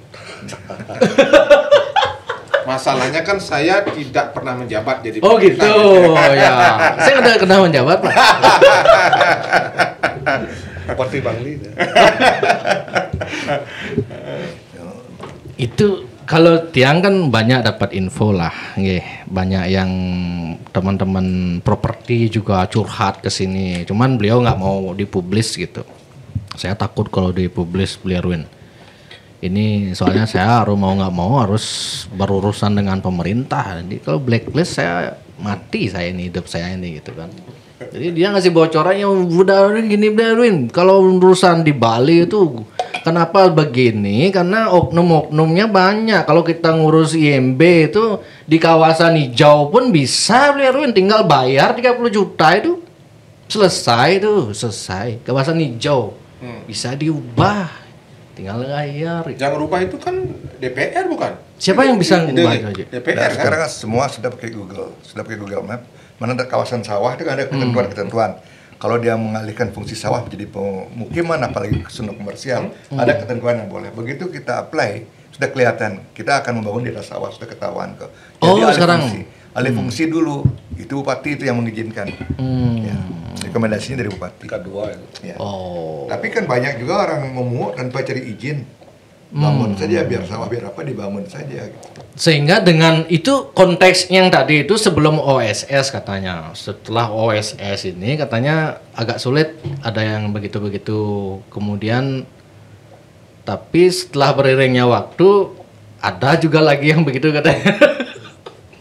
Masalahnya kan saya tidak pernah menjabat jadi oh gitu ya. Saya udah pernah menjabat Pak. Seperti Bang Li. Itu kalau Tiang kan banyak dapat info lah, banyak yang teman-teman properti juga curhat ke sini. Cuman beliau nggak mau dipublis gitu. Saya takut kalau dipublis beliau ruin. Ini soalnya saya mau nggak mau harus berurusan dengan pemerintah. Jadi kalau blacklist saya mati saya ini hidup saya ini gitu kan. Jadi dia ngasih bocorannya udah gini Darwin. Kalau urusan di Bali itu kenapa begini? Karena oknum-oknumnya banyak. Kalau kita ngurus IMB itu di kawasan hijau pun bisa Darwin, tinggal bayar 30 juta itu selesai itu, selesai. Kawasan hijau bisa diubah. Tinggal bayar. Yang rubah itu kan DPR bukan? Siapa yang bisa ngubah itu aja? DPR Nah, kan? sekarang sudah pakai Google Map. Mana ada kawasan sawah itu kan ada ketentuan-ketentuan. Kalau dia mengalihkan fungsi sawah menjadi pemukiman, apalagi zona komersial, ada ketentuan yang boleh. Begitu kita apply, sudah kelihatan kita akan membangun daerah sawah, sudah ketahuan kok. Jadi alih fungsi dulu, itu bupati itu yang mengizinkan. Ya, rekomendasinya dari bupati. Kedua itu. Ya. Tapi kan banyak juga orang memungut tanpa cari izin. Bangun saja biar sawah biar apa dibangun saja gitu. Sehingga dengan itu konteks yang tadi itu sebelum OSS katanya. Setelah OSS ini katanya agak sulit, ada yang begitu-begitu. Kemudian tapi setelah beriringnya waktu ada juga lagi yang begitu katanya.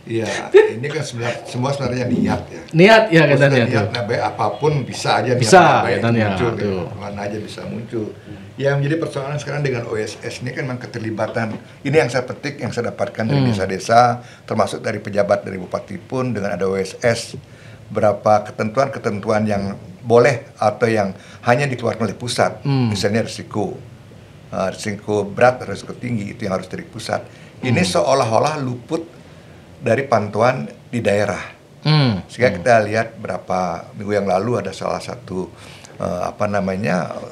Iya, ini kan semua sebenarnya niat ya. Niat ya katanya. Niat baik apapun bisa aja bisa katanya muncul gitu. Mana aja bisa muncul. Yang menjadi persoalan sekarang dengan OSS ini kan memang keterlibatan. Ini yang saya petik, yang saya dapatkan dari desa-desa, termasuk dari pejabat dari bupati pun dengan ada OSS. Berapa ketentuan-ketentuan yang boleh atau yang hanya dikeluarkan oleh pusat. Misalnya risiko berat, risiko tinggi itu yang harus dari pusat. Ini seolah-olah luput dari pantauan di daerah. Sehingga kita lihat berapa minggu yang lalu ada salah satu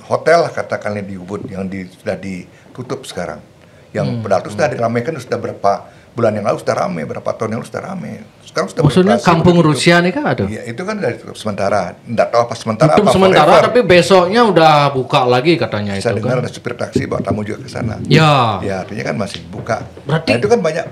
hotel katakanlah di Ubud yang sudah ditutup sekarang. Yang padahal sudah diramaikan sudah berapa bulan yang lalu sudah ramai, berapa tahun yang lalu sudah ramai. Sekarang sudah maksudnya kampung Rusia nih kan ada? Iya, itu kan dari tutup sementara. Enggak tahu apa sementara tutup apa sementara forever. Tapi besoknya udah buka lagi katanya. Saya itu dengar kan. ada supir taksi bawa tamu juga ke sana. Ya. Ya, artinya kan masih buka. Berarti nah, itu kan banyak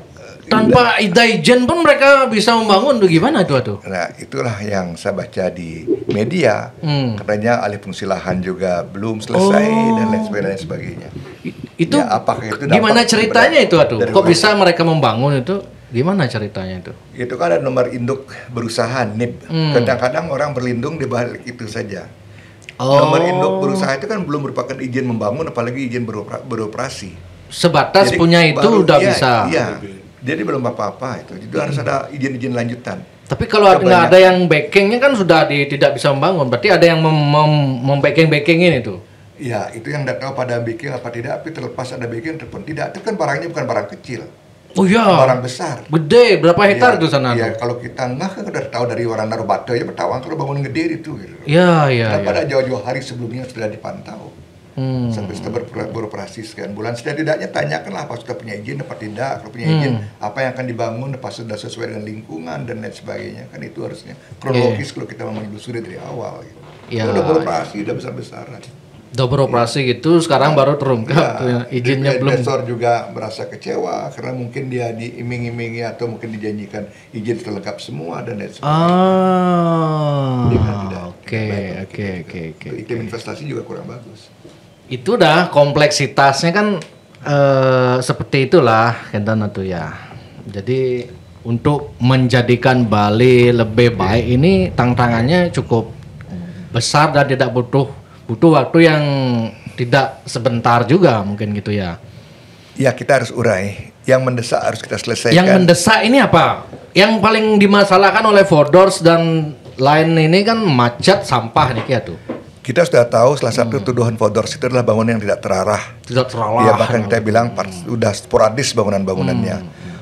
tanpa izin pun mereka bisa membangun tuh gimana tuh? Nah, itulah yang saya baca di media. Katanya alih fungsi lahan juga belum selesai dan lain sebagainya. Itu ya, apakah itu gimana ceritanya itu atuh? Kok bisa mereka membangun itu? Gimana ceritanya itu? Itu kan ada nomor induk berusaha NIB. Kadang-kadang orang berlindung di balik itu saja. Nomor induk berusaha itu kan belum merupakan izin membangun, apalagi izin beroperasi. Sebatas jadi, punya itu baru, udah bisa. Iya. Jadi belum apa-apa itu. Jadi harus ada izin-izin lanjutan. Tapi kalau nggak ada yang backingnya kan sudah tidak bisa membangun. Berarti ada yang membacking-backingin itu. Ya, itu yang tidak tahu pada backing apa tidak. Tapi terlepas ada backing ataupun tidak, itu kan barangnya bukan barang kecil. Oh iya. Barang besar. Gede, berapa hektar itu sana? Iya, kalau kita kan udah tahu dari orang naruh batu aja bertawang kalau bangun gede itu. Gitu. Iya, iya. Karena pada jauh-jauh hari sebelumnya sudah dipantau. Sampai sudah beroperasi sekian bulan, setidaknya tanyakanlah apa sudah punya izin apa tidak, kalau punya izin apa yang akan dibangun, apa sudah sesuai dengan lingkungan dan lain sebagainya, kan itu harusnya kronologis kalau kita mau menelusuri dari awal gitu. Udah beroperasi, udah besar-besaran. Udah beroperasi gitu, sekarang baru terungkap izinnya belum. Investor juga merasa kecewa karena mungkin dia diiming-imingi atau mungkin dijanjikan izin terlengkap semua dan lain sebagainya. Oke. Iklim investasi juga kurang bagus. Itu dah kompleksitasnya kan seperti itulah Kentan tuh ya. Jadi untuk menjadikan Bali lebih baik ini tantangannya cukup besar dan tidak butuh waktu yang tidak sebentar juga mungkin gitu ya. Ya, kita harus urai. Yang mendesak harus kita selesaikan. Yang mendesak ini apa? Yang paling dimasalahkan oleh Vodors dan lain ini kan macet sampah nih ya tuh. Kita sudah tahu salah satu tuduhan Vodors itu adalah bangunan yang tidak terarah. Tidak terarah. Ya, bahkan kita bilang sudah sporadis bangunan-bangunannya.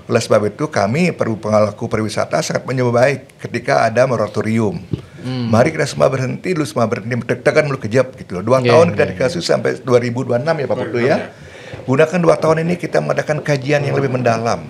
Oleh sebab itu kami pelaku pariwisata sangat menyambut baik ketika ada moratorium. Mari kita semua berhenti deg-degan dulu kejap gitu loh. 2 tahun kita dikasus sampai 2026 ya Pak Putu ya. Gunakan 2 tahun ini kita mengadakan kajian yang lebih mendalam.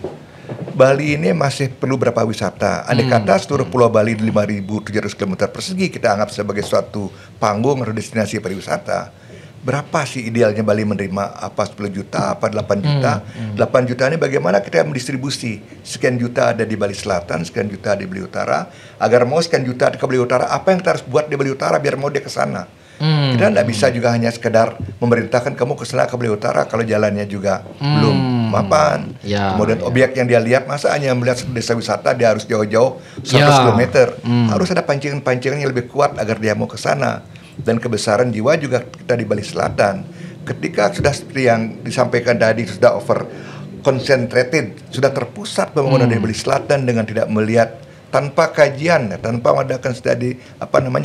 Bali ini masih perlu berapa wisata. Andai kata seluruh Pulau Bali 5.700 km persegi kita anggap sebagai suatu panggung atau destinasi pariwisata. Berapa sih idealnya Bali menerima? Apa 10 juta, apa 8 juta? 8 juta ini bagaimana kita mendistribusi? Sekian juta ada di Bali Selatan, sekian juta di Bali Utara. Agar mau sekian juta ke Bali Utara, apa yang kita harus buat di Bali Utara biar mau dia ke sana? Kita tidak bisa juga hanya sekedar memerintahkan kamu ke sana ke Bali Utara kalau jalannya juga belum mapan. Kemudian objek yang dia lihat, masa hanya melihat desa wisata dia harus jauh-jauh 100 km. Harus ada pancingan-pancingan yang lebih kuat agar dia mau ke sana. Dan kebesaran jiwa juga kita di Bali Selatan. Ketika sudah seperti yang disampaikan tadi sudah over concentrated, sudah terpusat pembangunan di Bali Selatan dengan tidak melihat tanpa kajian, tanpa mengadakan studi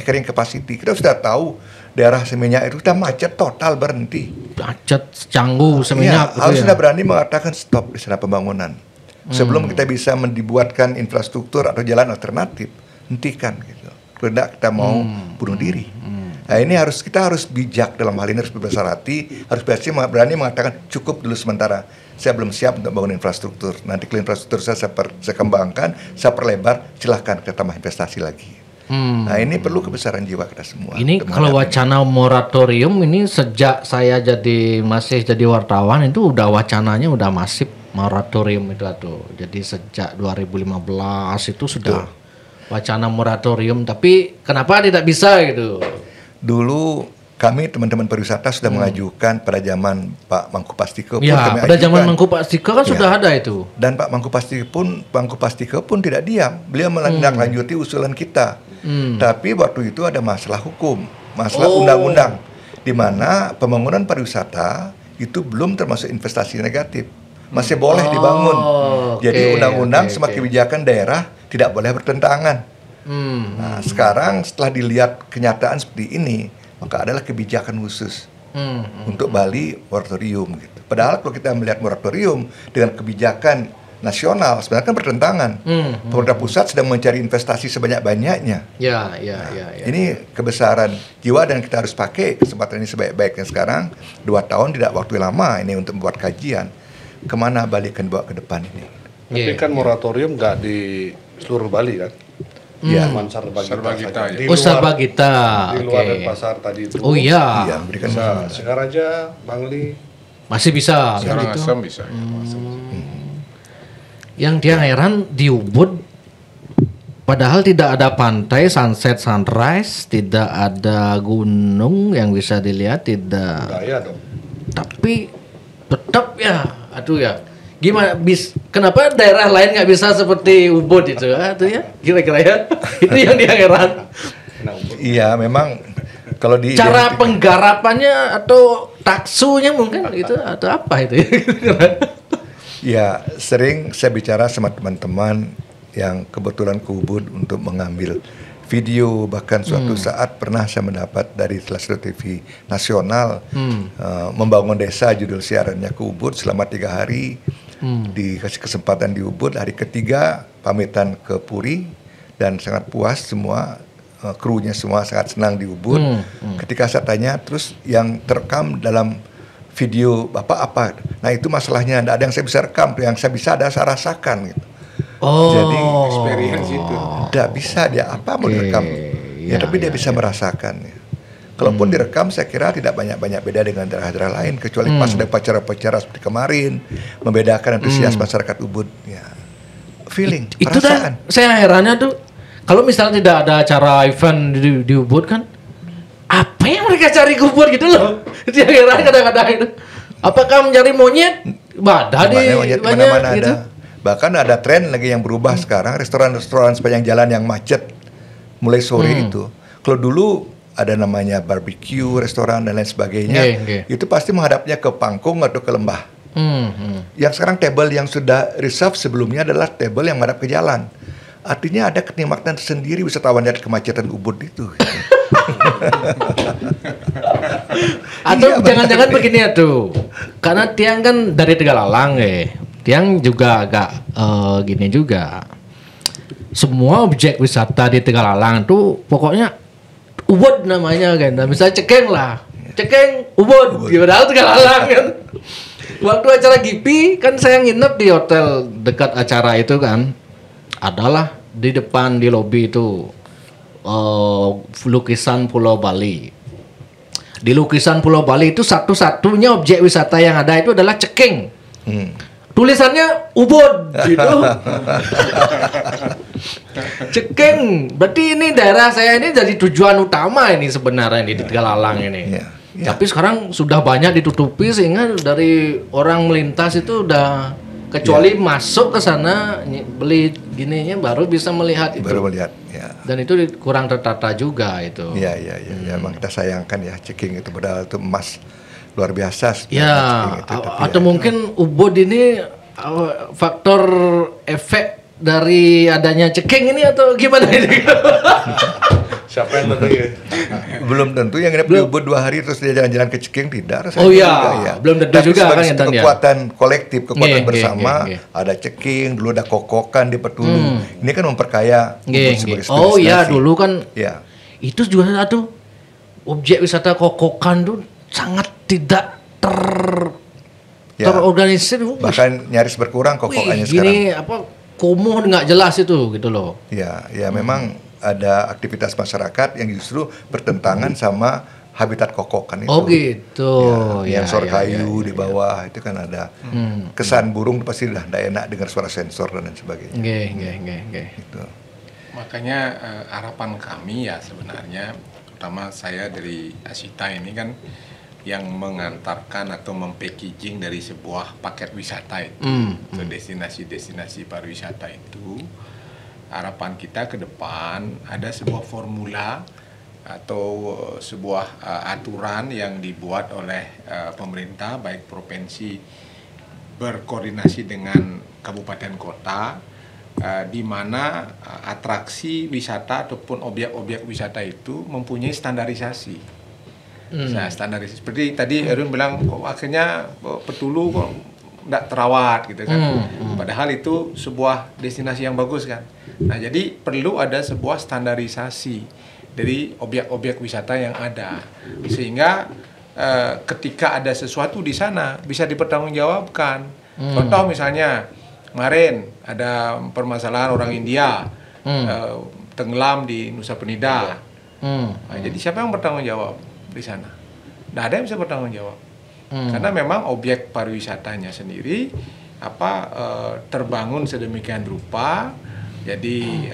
carrying capacity. Kita sudah tahu daerah Seminyak itu sudah macet total, berhenti. Macet Canggu Seminyak. Harus sudah berani mengatakan stop di sana pembangunan. Sebelum kita bisa dibuatkan infrastruktur atau jalan alternatif, hentikan gitu. Tidak kita mau bunuh diri. Nah ini kita harus bijak dalam hal ini, harus berbesar hati, harus berani mengatakan cukup dulu sementara. Saya belum siap untuk bangun infrastruktur. Nanti kalau infrastruktur saya kembangkan, saya perlebar, silahkan kita tambah investasi lagi. Nah ini perlu kebesaran jiwa kita semua. Ini kalau wacana moratorium ini sejak saya masih jadi wartawan itu udah wacananya udah masif moratorium itu tuh. Jadi sejak 2015 itu sudah wacana moratorium, tapi kenapa tidak bisa gitu? Dulu kami teman-teman pariwisata sudah mengajukan pada zaman Pak Mangku Pastiko pun pada zaman Mangku Pastiko kan sudah ada itu. Dan Pak Mangku Pastiko pun tidak diam. Beliau menindaklanjuti usulan kita. Tapi waktu itu ada masalah hukum, masalah undang-undang di mana pembangunan pariwisata itu belum termasuk investasi negatif. Masih boleh dibangun. Jadi undang-undang sama kebijakan daerah tidak boleh bertentangan. Nah, sekarang setelah dilihat kenyataan seperti ini, maka adalah kebijakan khusus untuk Bali moratorium gitu. Padahal kalau kita melihat moratorium dengan kebijakan nasional sebenarnya kan bertentangan. Pemerintah pusat sedang mencari investasi sebanyak-banyaknya. Ini kebesaran jiwa dan kita harus pakai kesempatan ini sebaik-baiknya sekarang. 2 tahun tidak waktu lama ini untuk membuat kajian kemana Bali akan bawa ke depan ini. Tapi kan moratorium nggak di seluruh Bali kan? Ya, Sarbagita. Di luar pasar tadi itu. Oh iya. Berikan Singaraja, Bangli. Masih bisa. Sekarang gitu. Asam bisa. Yang dia heran di Ubud, padahal tidak ada pantai, sunset, sunrise, tidak ada gunung yang bisa dilihat, tidak. Budaya dong. Tapi tetap ya, gimana kenapa daerah lain nggak bisa seperti Ubud itu ya kira-kira ya itu yang dia heran. Iya memang kalau di cara penggarapannya atau taksunya mungkin gitu atau apa itu ya sering saya bicara sama teman-teman yang kebetulan ke Ubud untuk mengambil video, bahkan suatu saat pernah saya mendapat dari salah satu TV nasional membangun desa, judul siarannya ke Ubud selama 3 hari. Dikasih kesempatan di Ubud, hari ketiga pamitan ke Puri dan sangat puas semua, krunya semua sangat senang di Ubud. Ketika saya tanya terus yang terekam dalam video Bapak apa? Nah itu masalahnya, tidak ada yang saya bisa rekam, yang saya bisa ada saya rasakan gitu. Jadi experience itu tidak bisa dia apa mau direkam tapi dia bisa merasakan ya. Kalaupun direkam saya kira tidak banyak beda dengan daerah-daerah lain kecuali pas ada upacara-upacara seperti kemarin membedakan antusias masyarakat Ubud ya. Feeling, itu perasaan. Saya herannya tuh kalau misalnya tidak ada acara event di Ubud kan apa yang mereka cari ke Ubud gitu loh. Itu yang heran kadang-kadang itu. Apakah mencari monyet? Ada di monyet banyak mana-mana gitu. ada. Bahkan ada tren lagi yang berubah sekarang, restoran-restoran sepanjang jalan yang macet mulai sore itu. Kalau dulu ada namanya barbecue, restoran dan lain sebagainya, itu pasti menghadapnya ke Pangkung atau ke Lembah. Yang sekarang table yang sudah reserve sebelumnya adalah table yang menghadap ke jalan. Artinya ada kenikmatan tersendiri wisatawan lihat kemacetan Ubud itu. Atau jangan-jangan begini tuh, karena Tiang kan dari Tegalalang Tiang juga agak gini juga. Semua objek wisata di Tegalalang tuh pokoknya Ubud namanya kan. Nah, misalnya Cekeng lah, Cekeng Ubud, padahal Tegalalang kan. Waktu acara GIPI kan saya nginep di hotel dekat acara itu kan, adalah di depan di lobi itu lukisan Pulau Bali. Di lukisan Pulau Bali itu satu-satunya objek wisata yang ada itu adalah Cekeng. Tulisannya Ubud gitu. Cekeng. Berarti ini daerah saya ini jadi tujuan utama ini sebenarnya di Tegalalang ini. Tapi sekarang sudah banyak ditutupi sehingga dari orang melintas itu udah kecuali masuk ke sana beli gininya baru bisa melihat itu. Baru melihat. Dan itu kurang tertata juga itu. Iya. Emang kita sayangkan ya, Cekeng itu padahal itu emas luar biasa. Atau mungkin Ubud ini faktor efek dari adanya Cekeng ini atau gimana ini? Siapa yang tentu ya? Belum tentu yang nginep di Ubud 2 hari terus dia jalan-jalan ke Cekeng tidak. Belum tentu juga kan ya. Kekuatan kolektif, kekuatan bersama. Ada Cekeng, dulu ada Kokokan di Petulu. Ini kan memperkaya Ubud sebagai destinasi. Dulu kan. Itu juga satu objek wisata Kokokan tuh sangat tidak terorganisir. Bahkan nyaris berkurang Kokokannya sekarang. Gini kumuh nggak jelas itu gitu loh. Memang ada aktivitas masyarakat yang justru bertentangan sama habitat kokokan itu. Oh gitu. Sensor kayu di bawah itu kan ada kesan burung pasti udah tidak enak dengar suara sensor dan lain sebagainya. Gitu. Makanya harapan kami ya sebenarnya, terutama saya dari Asita ini kan yang mengantarkan atau mempackaging dari sebuah paket wisata itu ke destinasi-destinasi pariwisata itu. Harapan kita ke depan ada sebuah formula atau sebuah aturan yang dibuat oleh pemerintah baik provinsi berkoordinasi dengan kabupaten kota di mana atraksi wisata ataupun objek-objek wisata itu mempunyai standarisasi. Nah, standarisasi seperti tadi Erwin bilang kok akhirnya Petulu kok tidak terawat gitu kan. Padahal itu sebuah destinasi yang bagus kan. Nah, jadi perlu ada sebuah standarisasi dari objek-objek wisata yang ada sehingga ketika ada sesuatu di sana bisa dipertanggungjawabkan. Contoh misalnya kemarin ada permasalahan orang India tenggelam di Nusa Penida. Nah, jadi siapa yang bertanggung jawab di sana? Tidak ada yang bisa bertanggung jawab. Karena memang objek pariwisatanya sendiri terbangun sedemikian rupa. Jadi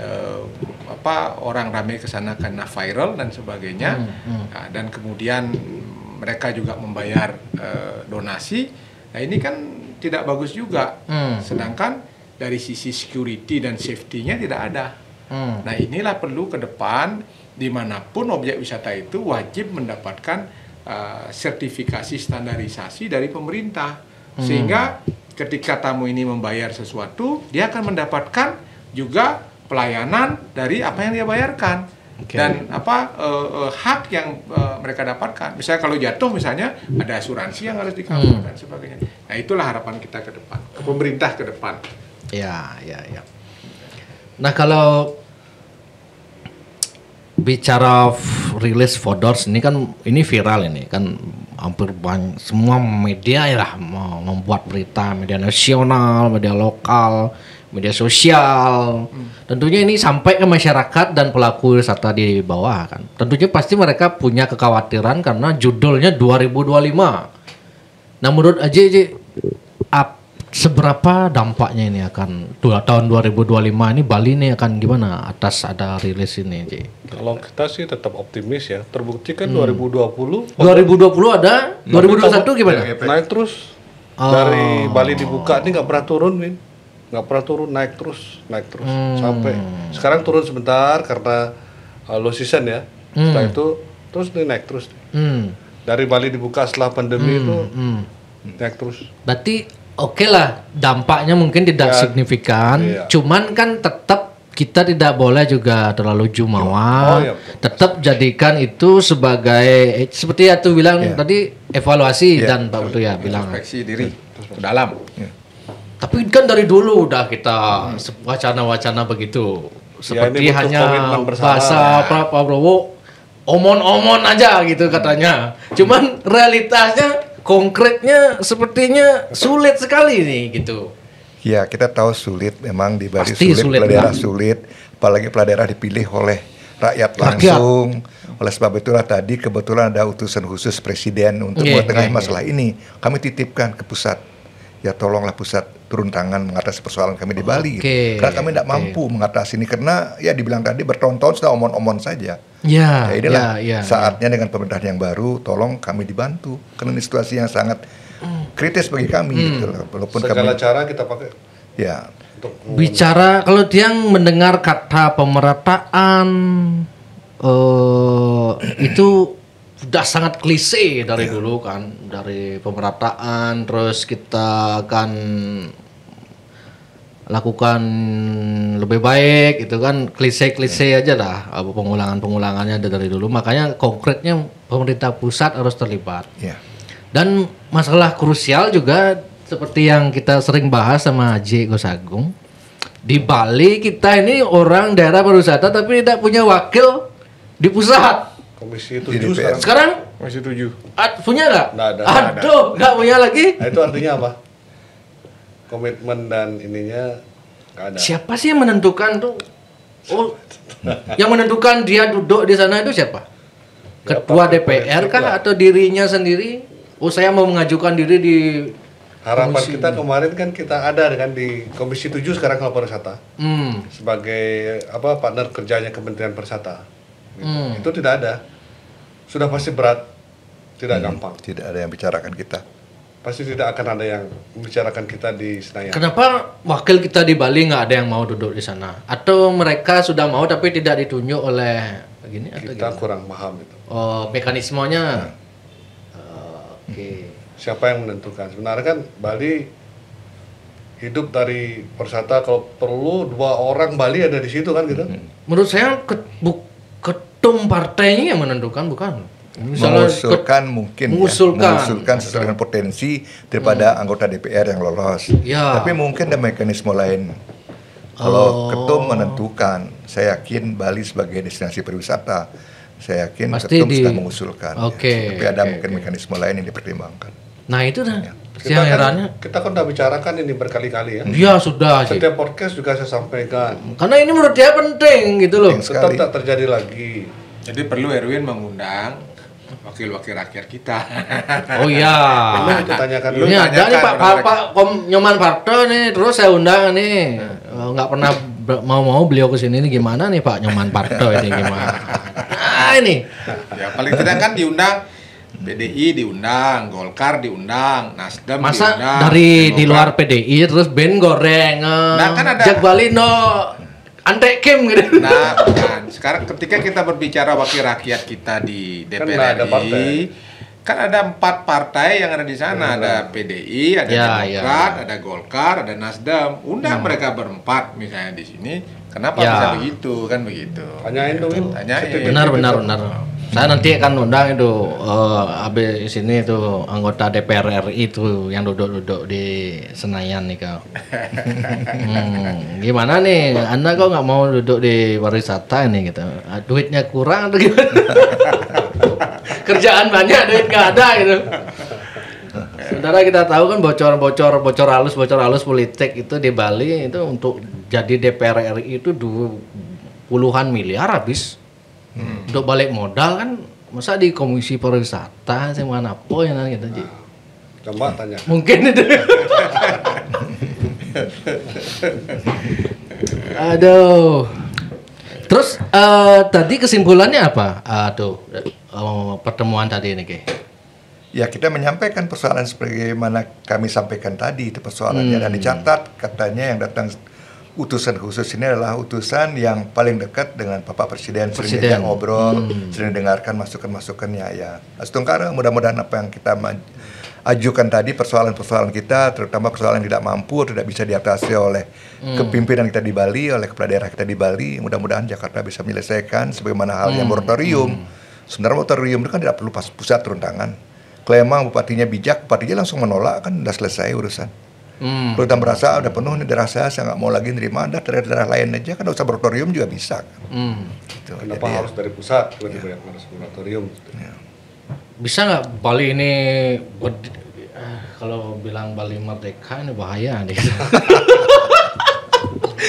orang ramai ke sana karena viral dan sebagainya. Nah, dan kemudian mereka juga membayar donasi. Nah, ini kan tidak bagus juga. Sedangkan dari sisi security dan safety-nya tidak ada. Nah, inilah perlu ke depan dimanapun objek wisata itu wajib mendapatkan sertifikasi standarisasi dari pemerintah. Sehingga ketika tamu ini membayar sesuatu, dia akan mendapatkan juga pelayanan dari apa yang dia bayarkan dan hak yang mereka dapatkan. Misalnya kalau jatuh misalnya ada asuransi yang harus di-cover dan sebagainya. Nah, itulah harapan kita ke depan, ke pemerintah ke depan. Ya. Nah, kalau bicara rilis Vodors ini kan ini viral ini kan hampir banyak semua media lah membuat berita, media nasional, media lokal, media sosial. Tentunya ini sampai ke masyarakat dan pelaku wisata di bawah kan. Tentunya pasti mereka punya kekhawatiran karena judulnya 2025. Nah, menurut Aji, seberapa dampaknya ini akan tahun 2025 ini Bali ini akan gimana atas ada rilis ini, Ji? Kalau kita sih tetap optimis ya. Terbukti kan 2020 ada, 2021 gimana? Naik terus. Dari Bali dibuka ini nggak pernah turun, Win. nggak pernah turun, naik terus sampai sekarang turun sebentar karena low season ya. Setelah itu terus naik terus. Dari Bali dibuka setelah pandemi itu naik terus. Berarti oke lah, dampaknya mungkin tidak signifikan, cuman kan tetap kita tidak boleh juga terlalu jumawa. Tetap jadikan itu sebagai seperti yang tuh bilang tadi evaluasi dan Pak Putu ya bilang introspeksi diri ke dalam. Tapi kan dari dulu udah kita wacana-wacana begitu. Seperti hanya bahasa Pak Prabowo omon-omon aja gitu katanya. Cuman realitasnya konkretnya sepertinya sulit sekali nih gitu. Ya, kita tahu sulit memang di Bali. Pasti sulit, daerah sulit, apalagi kepala daerah dipilih oleh rakyat langsung. Oleh sebab itulah tadi kebetulan ada utusan khusus presiden untuk menengahi masalah ini. Kami titipkan ke pusat. Ya tolonglah pusat turun tangan mengatasi persoalan kami di Bali. Karena kami tidak mampu mengatasi ini karena ya dibilang tadi bertahun-tahun sudah omon-omon saja. Ya inilah saatnya dengan pemerintahan yang baru, tolong kami dibantu karena ini situasi yang sangat kritis bagi kami gitu. Walaupun segala cara kita pakai. Ya. Bicara kalau dia mendengar kata pemerataan itu sudah sangat klise dari dulu kan, dari pemerataan terus kita akan lakukan lebih baik itu kan klise-klise aja lah, pengulangannya dari dulu. Makanya konkretnya pemerintah pusat harus terlibat. Dan masalah krusial juga seperti yang kita sering bahas sama J. Gosagung. Di Bali kita ini orang daerah pariwisata tapi tidak punya wakil di pusat. Komisi 7 sekarang? Komisi 7. Punya nggak? Nggak ada. Aduh, nggak punya lagi. Nah, itu artinya apa? Komitmen dan ininya nggak ada. Siapa sih yang menentukan tuh? Oh, yang menentukan dia duduk di sana itu siapa? Ketua DPR kah atau dirinya sendiri? Oh, saya mau mengajukan diri di harapan komisi. Kita kemarin kan kita ada dengan di Komisi 7 sekarang kalau pariwisata. Sebagai partner kerjanya Kementerian Pariwisata. Gitu. Itu tidak ada. Sudah pasti berat, tidak gampang. Tidak ada yang bicarakan kita. Pasti tidak akan ada yang membicarakan kita di Senayan. Kenapa wakil kita di Bali nggak ada yang mau duduk di sana? Atau mereka sudah mau tapi tidak ditunjuk oleh begini? Kita kurang paham itu. Oh, mekanismenya. Siapa yang menentukan? Sebenarnya kan Bali hidup dari pariwisata, kalau perlu 2 orang Bali ada di situ kan gitu. Menurut saya ketum partainya yang menentukan bukan? Mengusulkan mungkin mengusulkan sesuai dengan potensi daripada anggota DPR yang lolos. Tapi mungkin ada mekanisme lain. Kalau ketum menentukan, saya yakin Bali sebagai destinasi pariwisata, saya yakin ketum sudah mengusulkan. Tapi ada mungkin mekanisme lain yang dipertimbangkan. Nah itu dah. Yang herannya kita kan udah bicarakan ini berkali-kali ya. Iya sudah. Setiap podcast juga saya sampaikan. Karena ini menurut dia penting gitu loh. Tetap tak terjadi lagi. Jadi perlu Erwin mengundang wakil-wakil rakyat kita. Oh iya. Itu tanyakan dulu. Ini ada nih Pak Nyoman Parto nih, terus saya undang nih. Nggak pernah mau beliau kesini nih, gimana nih Pak Nyoman Parto ini gimana? Nah ini. Ya paling tidak kan diundang. PDI diundang, Golkar diundang, Nasdem masa diundang. Masa dari di luar PDI terus Ben goreng, nah, kan ada Jak Balino, Ante Kim gitu. Nah, bukan. Sekarang ketika kita berbicara wakil rakyat kita di DPR RI, kan ada 4 partai yang ada di sana, ada PDI, ada Demokrat, ada Golkar, ada Nasdem. Undang mereka berempat misalnya di sini. Kenapa bisa begitu? Kan begitu. Tanyain dong. Tanyain. Benar. Saya nanti akan undang itu habis sini itu anggota DPR RI itu yang duduk-duduk di Senayan nih kau. Gimana nih? Anda kok nggak mau duduk di pariwisata ini gitu? Duitnya kurang atau gimana? Kerjaan banyak, duit nggak ada gitu. Saudara kita tahu kan bocor halus politik itu di Bali itu untuk jadi DPR RI itu puluhan miliar habis. Untuk balik modal kan masa di Komisi Pariwisata sih mana poin gitu Ji. Coba tanya. Mungkin itu. Aduh. Terus tadi kesimpulannya apa? Pertemuan tadi ini Ki. Ya kita menyampaikan persoalan sebagaimana kami sampaikan tadi itu persoalannya dan dicatat katanya yang datang utusan khusus ini adalah utusan yang paling dekat dengan Bapak Presiden. Sering diajak ngobrol, sering dengarkan masukan-masukannya ya. Astungkara mudah-mudahan apa yang kita ajukan tadi persoalan-persoalan kita, terutama persoalan yang tidak mampu atau tidak bisa diatasi oleh kepimpinan kita di Bali, oleh kepala daerah kita di Bali, mudah-mudahan Jakarta bisa menyelesaikan sebagaimana halnya moratorium. Sebenarnya moratorium itu kan tidak perlu pusat turun tangan. Kalau emang bupatinya bijak, bupatinya langsung menolak kan udah selesai urusan. Kalau kita merasa udah penuh nih daerah saya nggak mau lagi nerima, ada daerah lain aja kan usah moratorium juga bisa. Gitu. Kenapa jadi, harus dari pusat lebih banyak harus moratorium? Ya. Bisa nggak Bali ini kalau bilang Bali merdeka ini bahaya nih.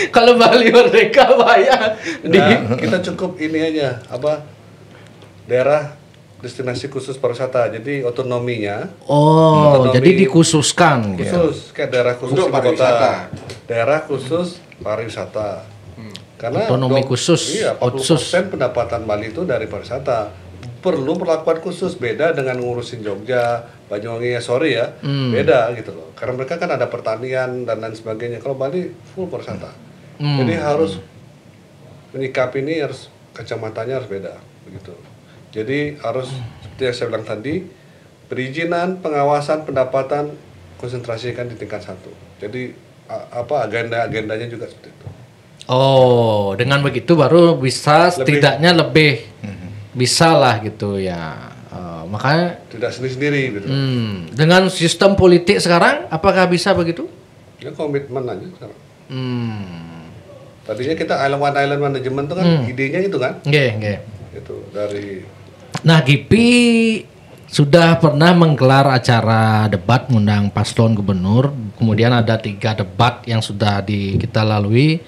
Kalau Bali merdeka bahaya. Nah, kita cukup ini aja daerah destinasi khusus pariwisata, jadi otonominya. Jadi dikhususkan. Khusus, kayak daerah khusus ibu kota, daerah khusus pariwisata. Karena otonomi khusus. Iya, 40% pendapatan Bali itu dari pariwisata. Perlu perlakuan khusus, beda dengan ngurusin Jogja, Banyuwangi beda gitu loh. Karena mereka kan ada pertanian dan lain sebagainya. Kalau Bali full pariwisata. Jadi harus menyikapi ini harus kacamatanya harus beda begitu. Jadi harus seperti yang saya bilang tadi, perizinan, pengawasan, pendapatan konsentrasikan di tingkat 1. Jadi agendanya juga seperti itu. Dengan begitu baru bisa setidaknya lebih bisa lah gitu ya. Makanya tidak sendiri-sendiri gitu. Dengan sistem politik sekarang apakah bisa begitu? Ya komitmen aja sekarang. Tadinya kita island management itu kan idenya itu kan? Itu dari. Nah, GIPI sudah pernah menggelar acara debat mengundang paslon gubernur. Kemudian ada 3 debat yang sudah kita lalui.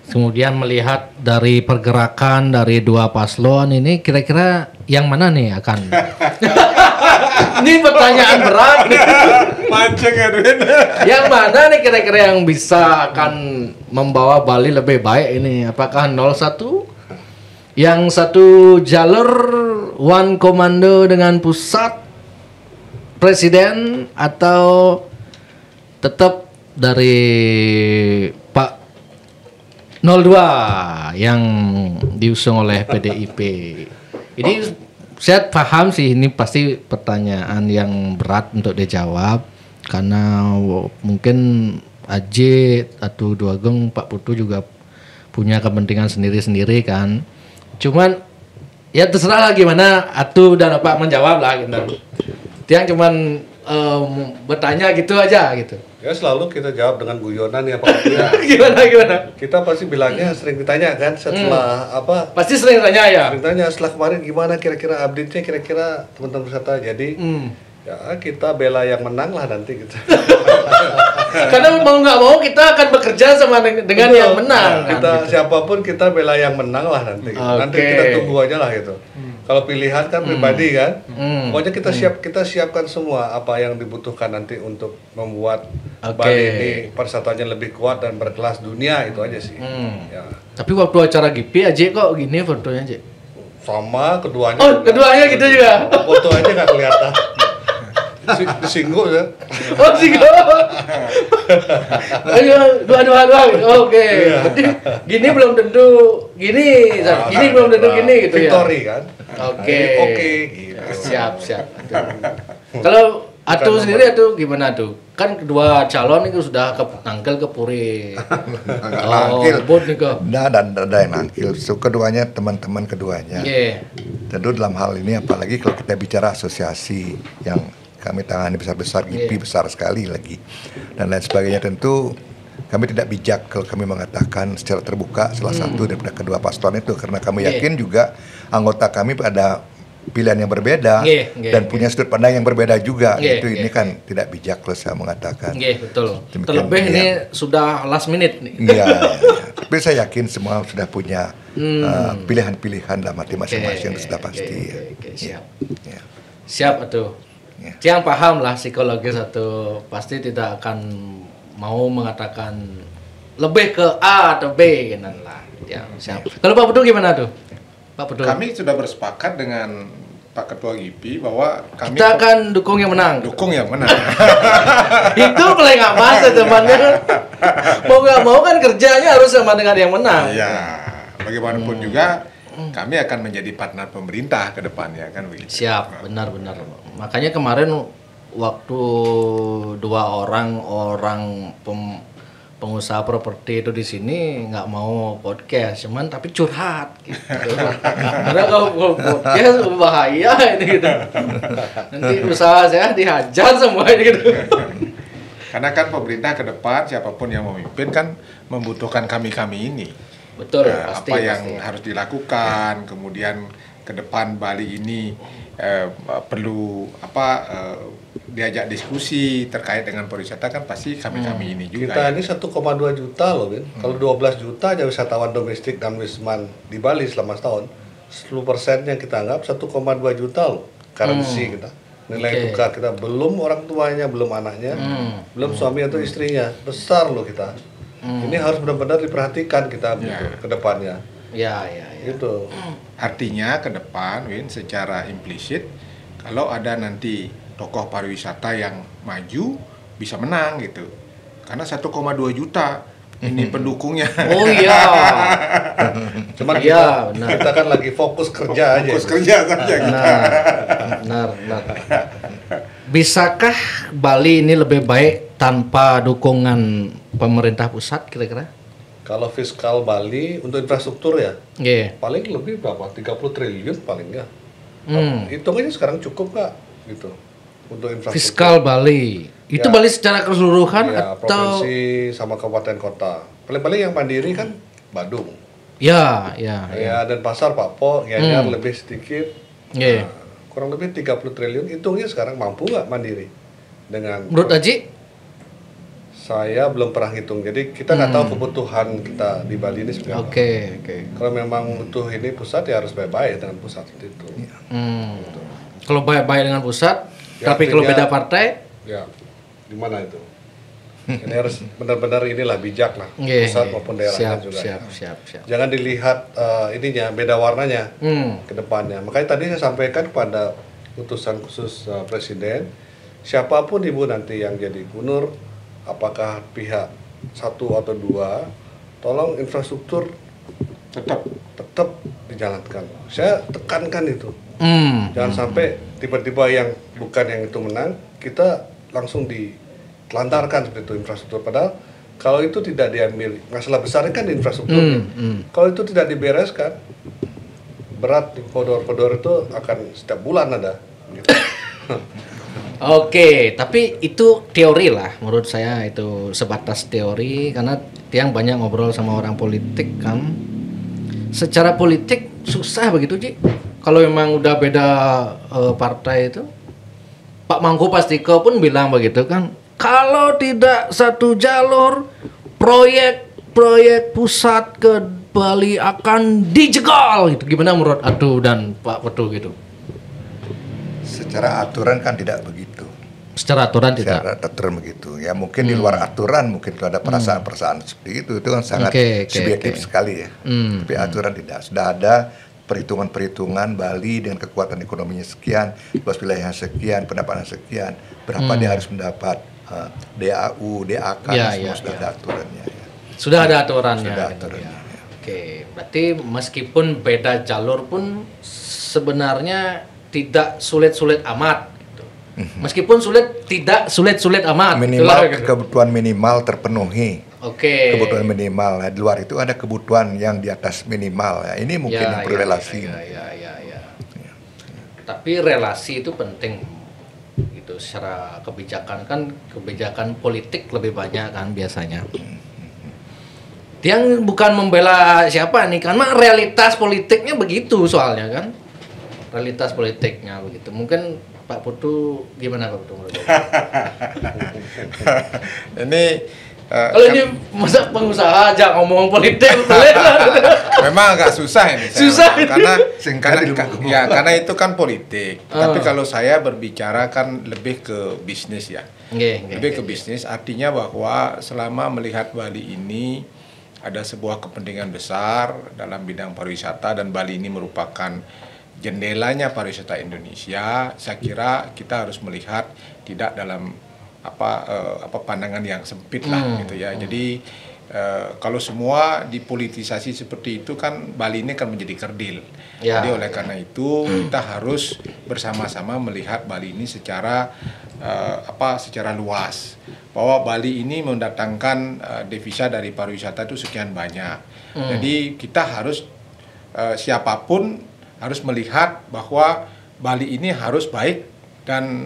Kemudian melihat dari pergerakan dari 2 paslon ini, kira-kira yang mana nih akan? Ini pertanyaan berat. Mancing Edwin. Yang mana nih kira-kira yang bisa akan membawa Bali lebih baik ini? Apakah 01? Yang satu jalur One Komando dengan pusat presiden atau tetap dari Pak 02 yang diusung oleh PDIP. Ini saya paham sih ini pasti pertanyaan yang berat untuk dijawab karena mungkin Ajit atau Duageng Pak Putu juga punya kepentingan sendiri-sendiri kan. Cuman ya terserah lah gimana Atu dan Pak menjawab lah gitu. Yang cuman bertanya gitu aja gitu. Ya selalu kita jawab dengan guyonan ya Pak. Gimana? Kita pasti bilangnya sering ditanya kan setelah Pasti sering tanya ya. Sering tanya setelah kemarin gimana kira-kira update-nya kira-kira teman-teman peserta. Jadi ya kita bela yang menang lah nanti gitu. Karena mau nggak mau kita akan bekerja sama dengan yang menang. Kita siapapun kita bela yang menang lah nanti. Nanti kita tunggu aja lah gitu. Kalau pilihan kan pribadi kan. Pokoknya kita siapkan semua apa yang dibutuhkan nanti untuk membuat Bali ini pariwisatanya lebih kuat dan berkelas dunia itu aja sih. Ya. Tapi waktu acara GIPI aja kok gini fotonya aja. Sama keduanya. Keduanya gitu juga. Foto aja nggak kelihatan. Disinggung ya. Singgung. Ayo, dua. Oke. Gini belum tentu gini, gini belum tentu gini gitu ya. Victory kan. Oke. Gitu. Siap. Kalau Atu sendiri gimana tuh? Kan kedua calon itu sudah nangkil ke Puri. Nangkil. Dan ada yang nangkil. So, keduanya teman-teman keduanya. Tentu dalam hal ini apalagi kalau kita bicara asosiasi yang kami tangani besar-besar, GIPI besar sekali lagi dan lain sebagainya, tentu kami tidak bijak kalau kami mengatakan secara terbuka salah satu daripada kedua paslon itu karena kami yakin juga anggota kami pada pilihan yang berbeda dan punya sudut pandang yang berbeda juga. Ini kan tidak bijak kalau saya mengatakan. Betul. Terlebih ini sudah last minute nih. Tapi saya yakin semua sudah punya pilihan-pilihan dalam hati masing-masing sudah pasti. Siap tuh. Yang paham lah psikologis satu pasti tidak akan mau mengatakan lebih ke A atau B gitu lah. Ya, siap. Kalau Pak Putu gimana tuh? Pak Putu. Kami sudah bersepakat dengan Pak Ketua GIPI bahwa kami kita akan dukung yang menang. Dukung yang menang. Itu paling aman temannya. Mau nggak mau kan kerjanya harus sama dengan yang menang. Iya. Bagaimanapun juga kami akan menjadi partner pemerintah ke depannya kan begitu. Siap, benar-benar. Makanya kemarin waktu 2 orang pengusaha properti itu di sini nggak mau podcast, cuman tapi curhat gitu. Karena kalau podcast bahaya ini gitu. Nanti usaha saya dihajar semua ini gitu. Karena kan pemerintah ke depan siapapun yang memimpin kan membutuhkan kami ini. Betul, pasti, apa yang harus dilakukan, kemudian ke depan Bali ini perlu diajak diskusi terkait dengan pariwisata kan pasti kami ini juga. Kita ini 1,2 juta loh, Bin. Kalau 12 juta aja wisatawan domestik dan wisman di Bali selama setahun, 10%-nya kita anggap 1,2 juta loh currency kita. Nilai tukar kita, belum orang tuanya, belum anaknya, belum suami atau istrinya, besar loh kita. Ini harus benar-benar diperhatikan kita gitu, ke depannya. Ya. Gitu. Artinya ke depan, Win, secara implisit, kalau ada nanti tokoh pariwisata yang maju bisa menang gitu. Karena 1,2 juta ini pendukungnya. Oh iya. Cuman kita kan lagi fokus kerja aja. Fokus kerja saja kita. Benar. Bisakah Bali ini lebih baik tanpa dukungan pemerintah pusat kira-kira? Kalau fiskal Bali untuk infrastruktur ya, paling lebih berapa? 30 triliun paling nggak. Hitungannya sekarang cukup nggak gitu untuk infrastruktur. Fiskal Bali, itu Bali secara keseluruhan atau provinsi sama kabupaten kota. Paling-paling yang mandiri kan Badung. Ya, dan pasar Papua, Gianyar lebih sedikit. Kurang lebih 30 triliun. Hitungnya sekarang mampu nggak mandiri dengan. Menurut Aji? Saya belum pernah hitung, jadi kita nggak tahu kebutuhan kita di Bali ini sebenarnya. Oke. Kalau memang butuh ini pusat ya harus baik-baik dengan pusat seperti itu. Gitu. Kalau baik-baik dengan pusat, ya, tapi kalau beda partai? Ya, di mana itu? Ini harus benar-benar inilah bijak lah, pusat maupun daerahnya juga. Siap. Jangan dilihat ininya beda warnanya ke depannya. Makanya tadi saya sampaikan kepada utusan khusus Presiden, siapapun ibu nanti yang jadi gubernur, apakah pihak 1 atau 2, tolong infrastruktur tetap dijalankan. Saya tekankan itu. Jangan sampai tiba-tiba yang bukan yang itu menang, kita langsung ditelantarkan seperti itu infrastruktur. Padahal kalau itu tidak diambil, masalah besarnya kan di infrastruktur. Kalau itu tidak dibereskan, berat di podor-podor itu akan setiap bulan ada. Gitu. Oke, tapi itu teori lah, menurut saya itu sebatas teori karena Tiang banyak ngobrol sama orang politik kan. Secara politik susah begitu Ji. Kalau memang udah beda partai itu, Pak Mangku Pastiko pun bilang begitu kan. Kalau tidak satu jalur, proyek pusat ke Bali akan dijegal gitu. Gimana menurut Adu dan Pak Petu gitu? Secara aturan kan tidak begitu. Secara aturan tidak. Secara aturan begitu. Ya mungkin di luar aturan mungkin itu ada perasaan-perasaan seperti itu kan sangat subjektif sekali ya. Tapi aturan tidak. Sudah ada perhitungan-perhitungan Bali dengan kekuatan ekonominya sekian, luas wilayahnya sekian, pendapatan sekian, berapa dia harus mendapat DAU, DAK, semua sudah ada aturannya. Ya. Sudah ada aturannya. Sudah aturannya. Ya. Oke, berarti meskipun beda jalur pun sebenarnya tidak sulit-sulit amat. Gitu. Meskipun tidak sulit-sulit amat. Minimal kebutuhan minimal terpenuhi. Oke. Kebutuhan minimal. Di luar itu ada kebutuhan yang di atas minimal. Ya. Ini mungkin yang perlu relasi. Tapi relasi itu penting. Gitu. Secara kebijakan kan kebijakan politik lebih banyak kan biasanya. Yang bukan membela siapa nih, karena realitas politiknya begitu soalnya kan. Realitas politiknya begitu. Mungkin Pak Putu gimana Pak Putu? Ini kalau ini masa pengusaha aja ngomong politik memang agak susah ini. Susah karena itu kan politik. Tapi kalau saya berbicara kan lebih ke bisnis ya. Lebih ke bisnis artinya bahwa selama melihat Bali ini ada sebuah kepentingan besar dalam bidang pariwisata dan Bali ini merupakan jendelanya pariwisata Indonesia, saya kira kita harus melihat tidak dalam pandangan yang sempit lah gitu ya. Jadi kalau semua dipolitisasi seperti itu kan Bali ini kan menjadi kerdil. Ya. Jadi oleh karena itu kita harus bersama-sama melihat Bali ini secara secara luas, bahwa Bali ini mendatangkan devisa dari pariwisata itu sekian banyak. Jadi kita harus siapapun harus melihat bahwa Bali ini harus baik dan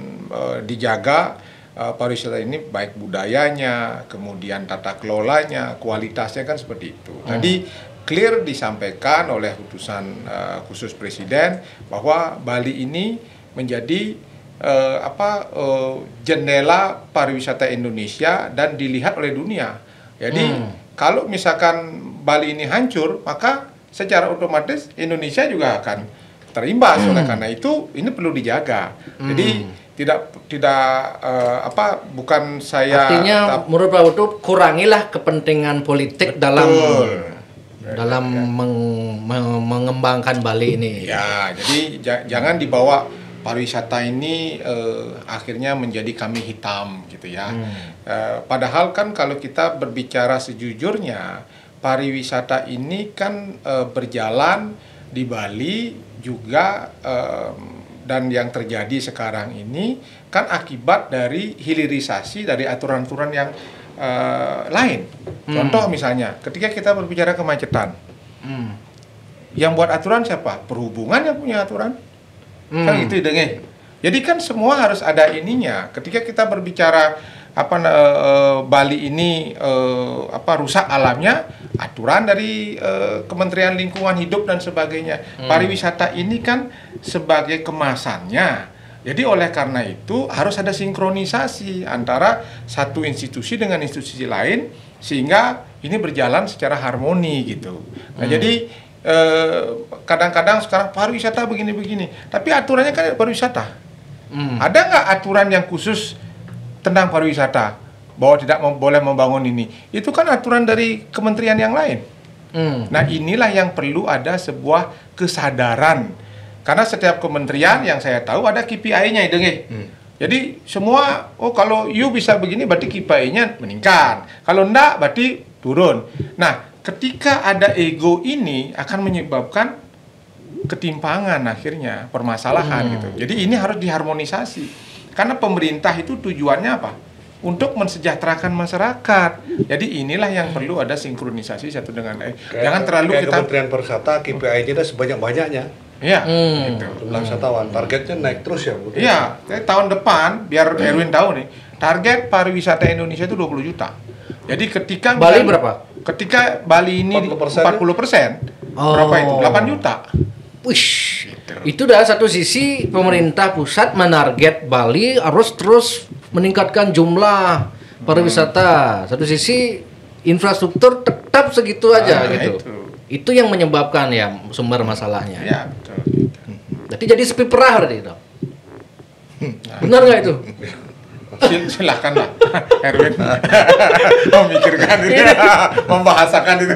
dijaga. Pariwisata ini baik budayanya, kemudian tata kelolanya, kualitasnya kan seperti itu. Tadi clear disampaikan oleh utusan khusus Presiden bahwa Bali ini menjadi jendela pariwisata Indonesia dan dilihat oleh dunia. Jadi kalau misalkan Bali ini hancur, maka secara otomatis Indonesia juga akan terimbas. Oleh karena itu ini perlu dijaga. Jadi bukan saya. Artinya menurut Pak Putu kurangilah kepentingan politik dalam mengembangkan Bali ini. Ya, jadi jangan dibawa pariwisata ini akhirnya menjadi kambing hitam gitu ya. Padahal kan kalau kita berbicara sejujurnya, pariwisata ini kan berjalan di Bali juga. Dan yang terjadi sekarang ini kan akibat dari hilirisasi dari aturan-aturan yang lain. Contoh misalnya, ketika kita berbicara kemacetan, yang buat aturan siapa? Perhubungan yang punya aturan, kan gitu idenya. Jadi kan semua harus ada ininya. Ketika kita berbicara Bali ini rusak alamnya, aturan dari Kementerian Lingkungan Hidup dan sebagainya. Pariwisata ini kan sebagai kemasannya. Jadi oleh karena itu harus ada sinkronisasi antara satu institusi dengan institusi lain sehingga ini berjalan secara harmoni gitu. Nah, jadi kadang-kadang sekarang pariwisata begini-begini, tapi aturannya kan pariwisata. Ada nggak aturan yang khusus tentang pariwisata bahwa tidak boleh membangun ini? Itu kan aturan dari kementerian yang lain. Nah, inilah yang perlu ada sebuah kesadaran. Karena setiap kementerian yang saya tahu ada KPI-nya itu, Jadi semua, kalau you bisa begini berarti KPI-nya meningkat. Kalau enggak berarti turun. Nah, ketika ada ego ini akan menyebabkan ketimpangan akhirnya, permasalahan gitu. Jadi ini harus diharmonisasi. Karena pemerintah itu tujuannya apa? Untuk mensejahterakan masyarakat. Jadi inilah yang perlu ada sinkronisasi satu dengan lain. Jangan terlalu kita Kementerian Pariwisata KPI-nya sebanyak-banyaknya. Iya, gitu. Jumlah wisatawan, targetnya naik terus ya. Iya, tahun depan biar Erwin tahu nih, target pariwisata Indonesia itu 20 juta. Jadi ketika Bali berapa? Ketika Bali ini 40%, berapa itu? 8 juta. Wish, itu dah satu sisi pemerintah pusat menarget Bali harus terus meningkatkan jumlah pariwisata. Satu sisi infrastruktur tetap segitu aja gitu. Itu yang menyebabkan ya sumber masalahnya. Ya, betul. Jadi sepi perah berarti itu. Benar nggak itu? Silahkan lah, Erwin memikirkan itu, membahasakan itu.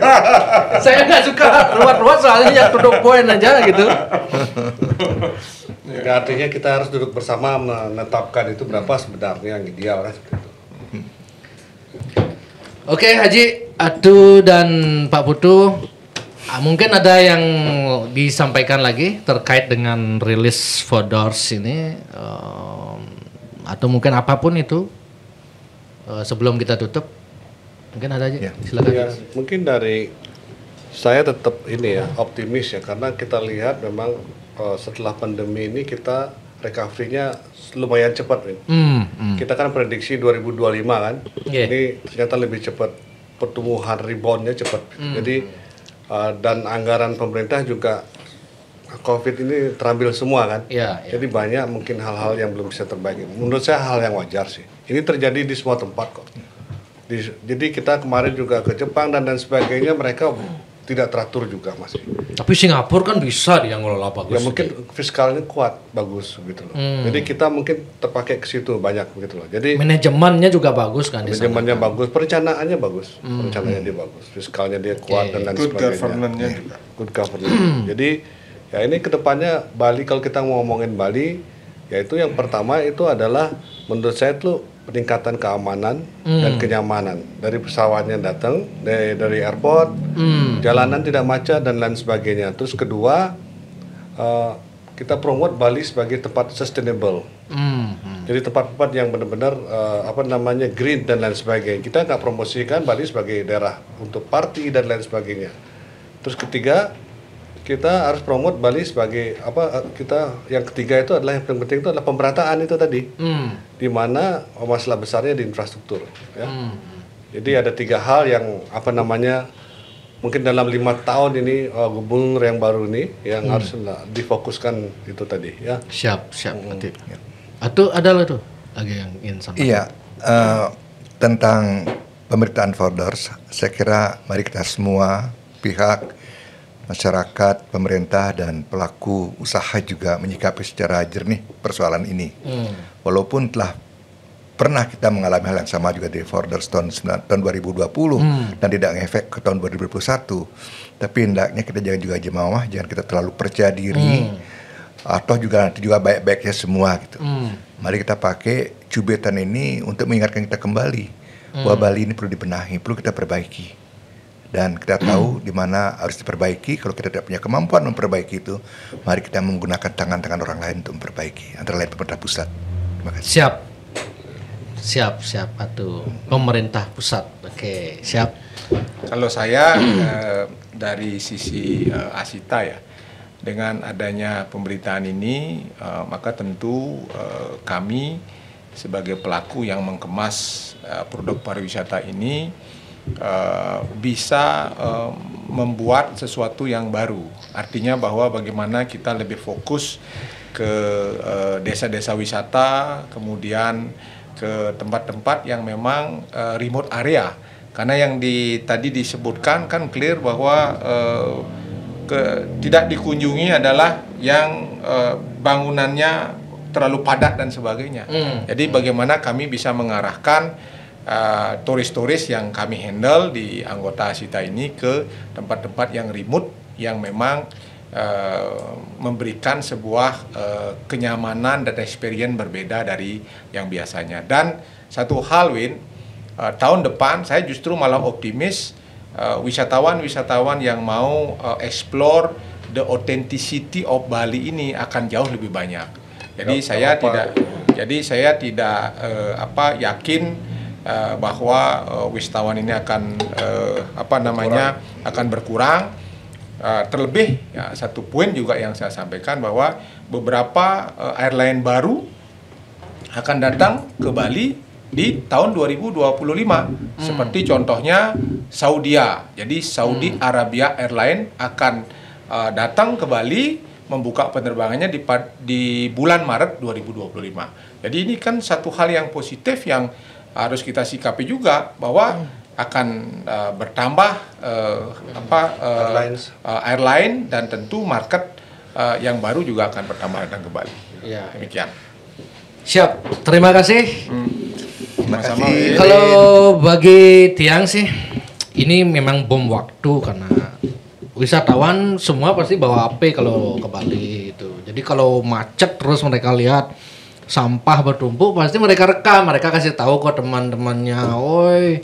Saya nggak suka ruwet-ruwet soalnya yang to the point aja gitu. Ya, artinya kita harus duduk bersama menetapkan itu berapa sebenarnya yang ideal kan seperti itu. Oke, Haji, Atu dan Pak Putu, mungkin ada yang disampaikan lagi terkait dengan rilis Vodors ini, atau mungkin apapun itu sebelum kita tutup, mungkin ada aja. Silakan. Ya, mungkin dari saya tetap ini ya optimis ya, karena kita lihat memang setelah pandemi ini kita recovery-nya lumayan cepat. Kita kan prediksi 2025 kan, ini ternyata lebih cepat, pertumbuhan rebound-nya cepat. Jadi dan anggaran pemerintah juga COVID ini terambil semua kan. Jadi banyak mungkin hal-hal yang belum bisa terbaiki. Menurut saya hal yang wajar sih. Ini terjadi di semua tempat kok. Jadi kita kemarin juga ke Jepang dan sebagainya, mereka tidak teratur juga masih. Tapi Singapura kan bisa dia ngelola bagus. Ya mungkin fiskalnya kuat, bagus gitu loh. Jadi kita mungkin terpakai ke situ banyak gitu loh. Jadi manajemennya juga bagus kan. Manajemennya bagus, perencanaannya bagus, perencanaannya dia bagus, fiskalnya dia kuat dan lain sebagainya. Good governance-nya juga. Good governance. Jadi Ya ini kedepannya Bali, kalau kita mau ngomongin Bali, yaitu yang pertama itu adalah menurut saya itu peningkatan keamanan dan kenyamanan dari pesawatnya datang dari airport, jalanan tidak macet dan lain sebagainya. Terus kedua, kita promote Bali sebagai tempat sustainable. Jadi tempat-tempat yang benar-benar green dan lain sebagainya. Kita nggak promosikan Bali sebagai daerah untuk party dan lain sebagainya. Terus ketiga, kita harus promote Bali sebagai yang ketiga itu adalah yang paling penting itu adalah pemerataan itu tadi. Di mana masalah besarnya di infrastruktur, ya. Jadi ada 3 hal yang mungkin dalam 5 tahun ini gubernur yang baru ini yang harus difokuskan itu tadi, ya. Siap. Atau ada tuh lagi yang ingin sampaikan. Iya, tentang pemberitaan folders, saya kira mari kita semua pihak, masyarakat, pemerintah dan pelaku usaha juga menyikapi secara jernih persoalan ini. Walaupun telah pernah kita mengalami hal yang sama juga di folders tahun 2020 dan tidak ngefek ke tahun 2021, tapi hendaknya kita jangan juga jemaah, jangan kita terlalu percaya diri. Atau juga nanti juga baik-baiknya semua gitu. Mari kita pakai cubetan ini untuk mengingatkan kita kembali bahwa Bali ini perlu dibenahi, perlu kita perbaiki. Dan kita tahu di mana harus diperbaiki. Kalau kita tidak punya kemampuan memperbaiki itu, mari kita menggunakan tangan-tangan orang lain untuk memperbaiki, antara lain pemerintah pusat. Terima kasih. Siap atuh. Pemerintah pusat. Oke, siap. Kalau saya dari sisi Asita ya, dengan adanya pemberitaan ini, maka tentu kami sebagai pelaku yang mengemas produk pariwisata ini bisa membuat sesuatu yang baru. Artinya bahwa bagaimana kita lebih fokus ke desa-desa wisata, kemudian ke tempat-tempat yang memang remote area. Karena yang tadi disebutkan kan clear bahwa tidak dikunjungi adalah yang bangunannya terlalu padat dan sebagainya. Jadi bagaimana kami bisa mengarahkan turis-turis yang kami handle di anggota Asita ini ke tempat-tempat yang remote yang memang memberikan sebuah kenyamanan dan experience berbeda dari yang biasanya. Dan satu hal, Win, tahun depan saya justru malah optimis wisatawan-wisatawan yang mau explore the authenticity of Bali ini akan jauh lebih banyak. Jadi saya tidak yakin bahwa wisatawan ini akan akan berkurang. Terlebih ya, satu poin juga yang saya sampaikan bahwa beberapa airline baru akan datang ke Bali di tahun 2025 seperti contohnya Saudia. Jadi Saudi Arabia Airline akan datang ke Bali membuka penerbangannya di bulan Maret 2025. Jadi ini kan satu hal yang positif yang harus kita sikapi juga bahwa akan bertambah airline dan tentu market yang baru juga akan bertambah datang ke Bali. Ya, demikian. Siap, terima kasih. Terima kasih. Kalau bagi Tiang sih, ini memang bom waktu karena wisatawan semua pasti bawa HP kalau ke Bali itu. Jadi kalau macet terus mereka lihat sampah bertumpuk, pasti mereka rekam, mereka kasih tahu ke teman-temannya, "Oi,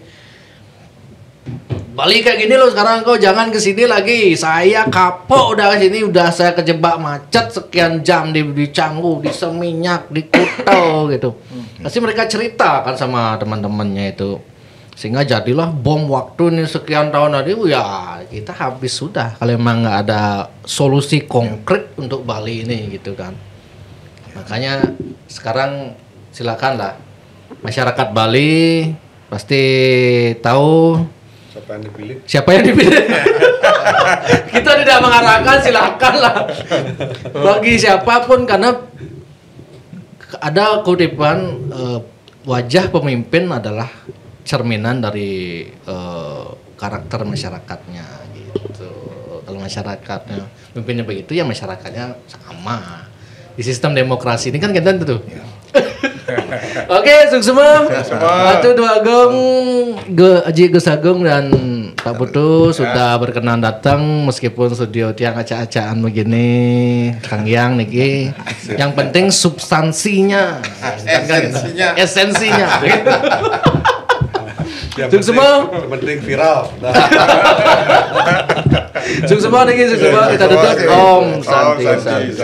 Bali kayak gini loh sekarang, kau jangan kesini lagi. Saya kapok udah kesini, udah saya kejebak macet sekian jam di Canggu, di Seminyak, di Kuta gitu." Pasti mereka cerita kan sama teman-temannya itu. Sehingga jadilah bom waktu nih sekian tahun tadi, ya kita habis sudah kalau memang nggak ada solusi konkret untuk Bali ini gitu kan. Makanya sekarang silakanlah masyarakat Bali pasti tahu siapa yang dipilih. Kita tidak mengarahkan, silakanlah bagi siapapun karena ada kutipan wajah pemimpin adalah cerminan dari karakter masyarakatnya gitu. Kalau masyarakatnya pemimpinnya begitu ya masyarakatnya sama. Di sistem demokrasi ini kan kita tentu. Oke, sukses semua. Atu dua gong, Aji Gus Agung dan Pak Putu sudah berkenan datang meskipun studio tiang acak-acakan begini, Kang Yang niki. Yang penting substansinya, esensinya. Sung semua, penting viral. sung semua niki, kita tutup. Om Santi.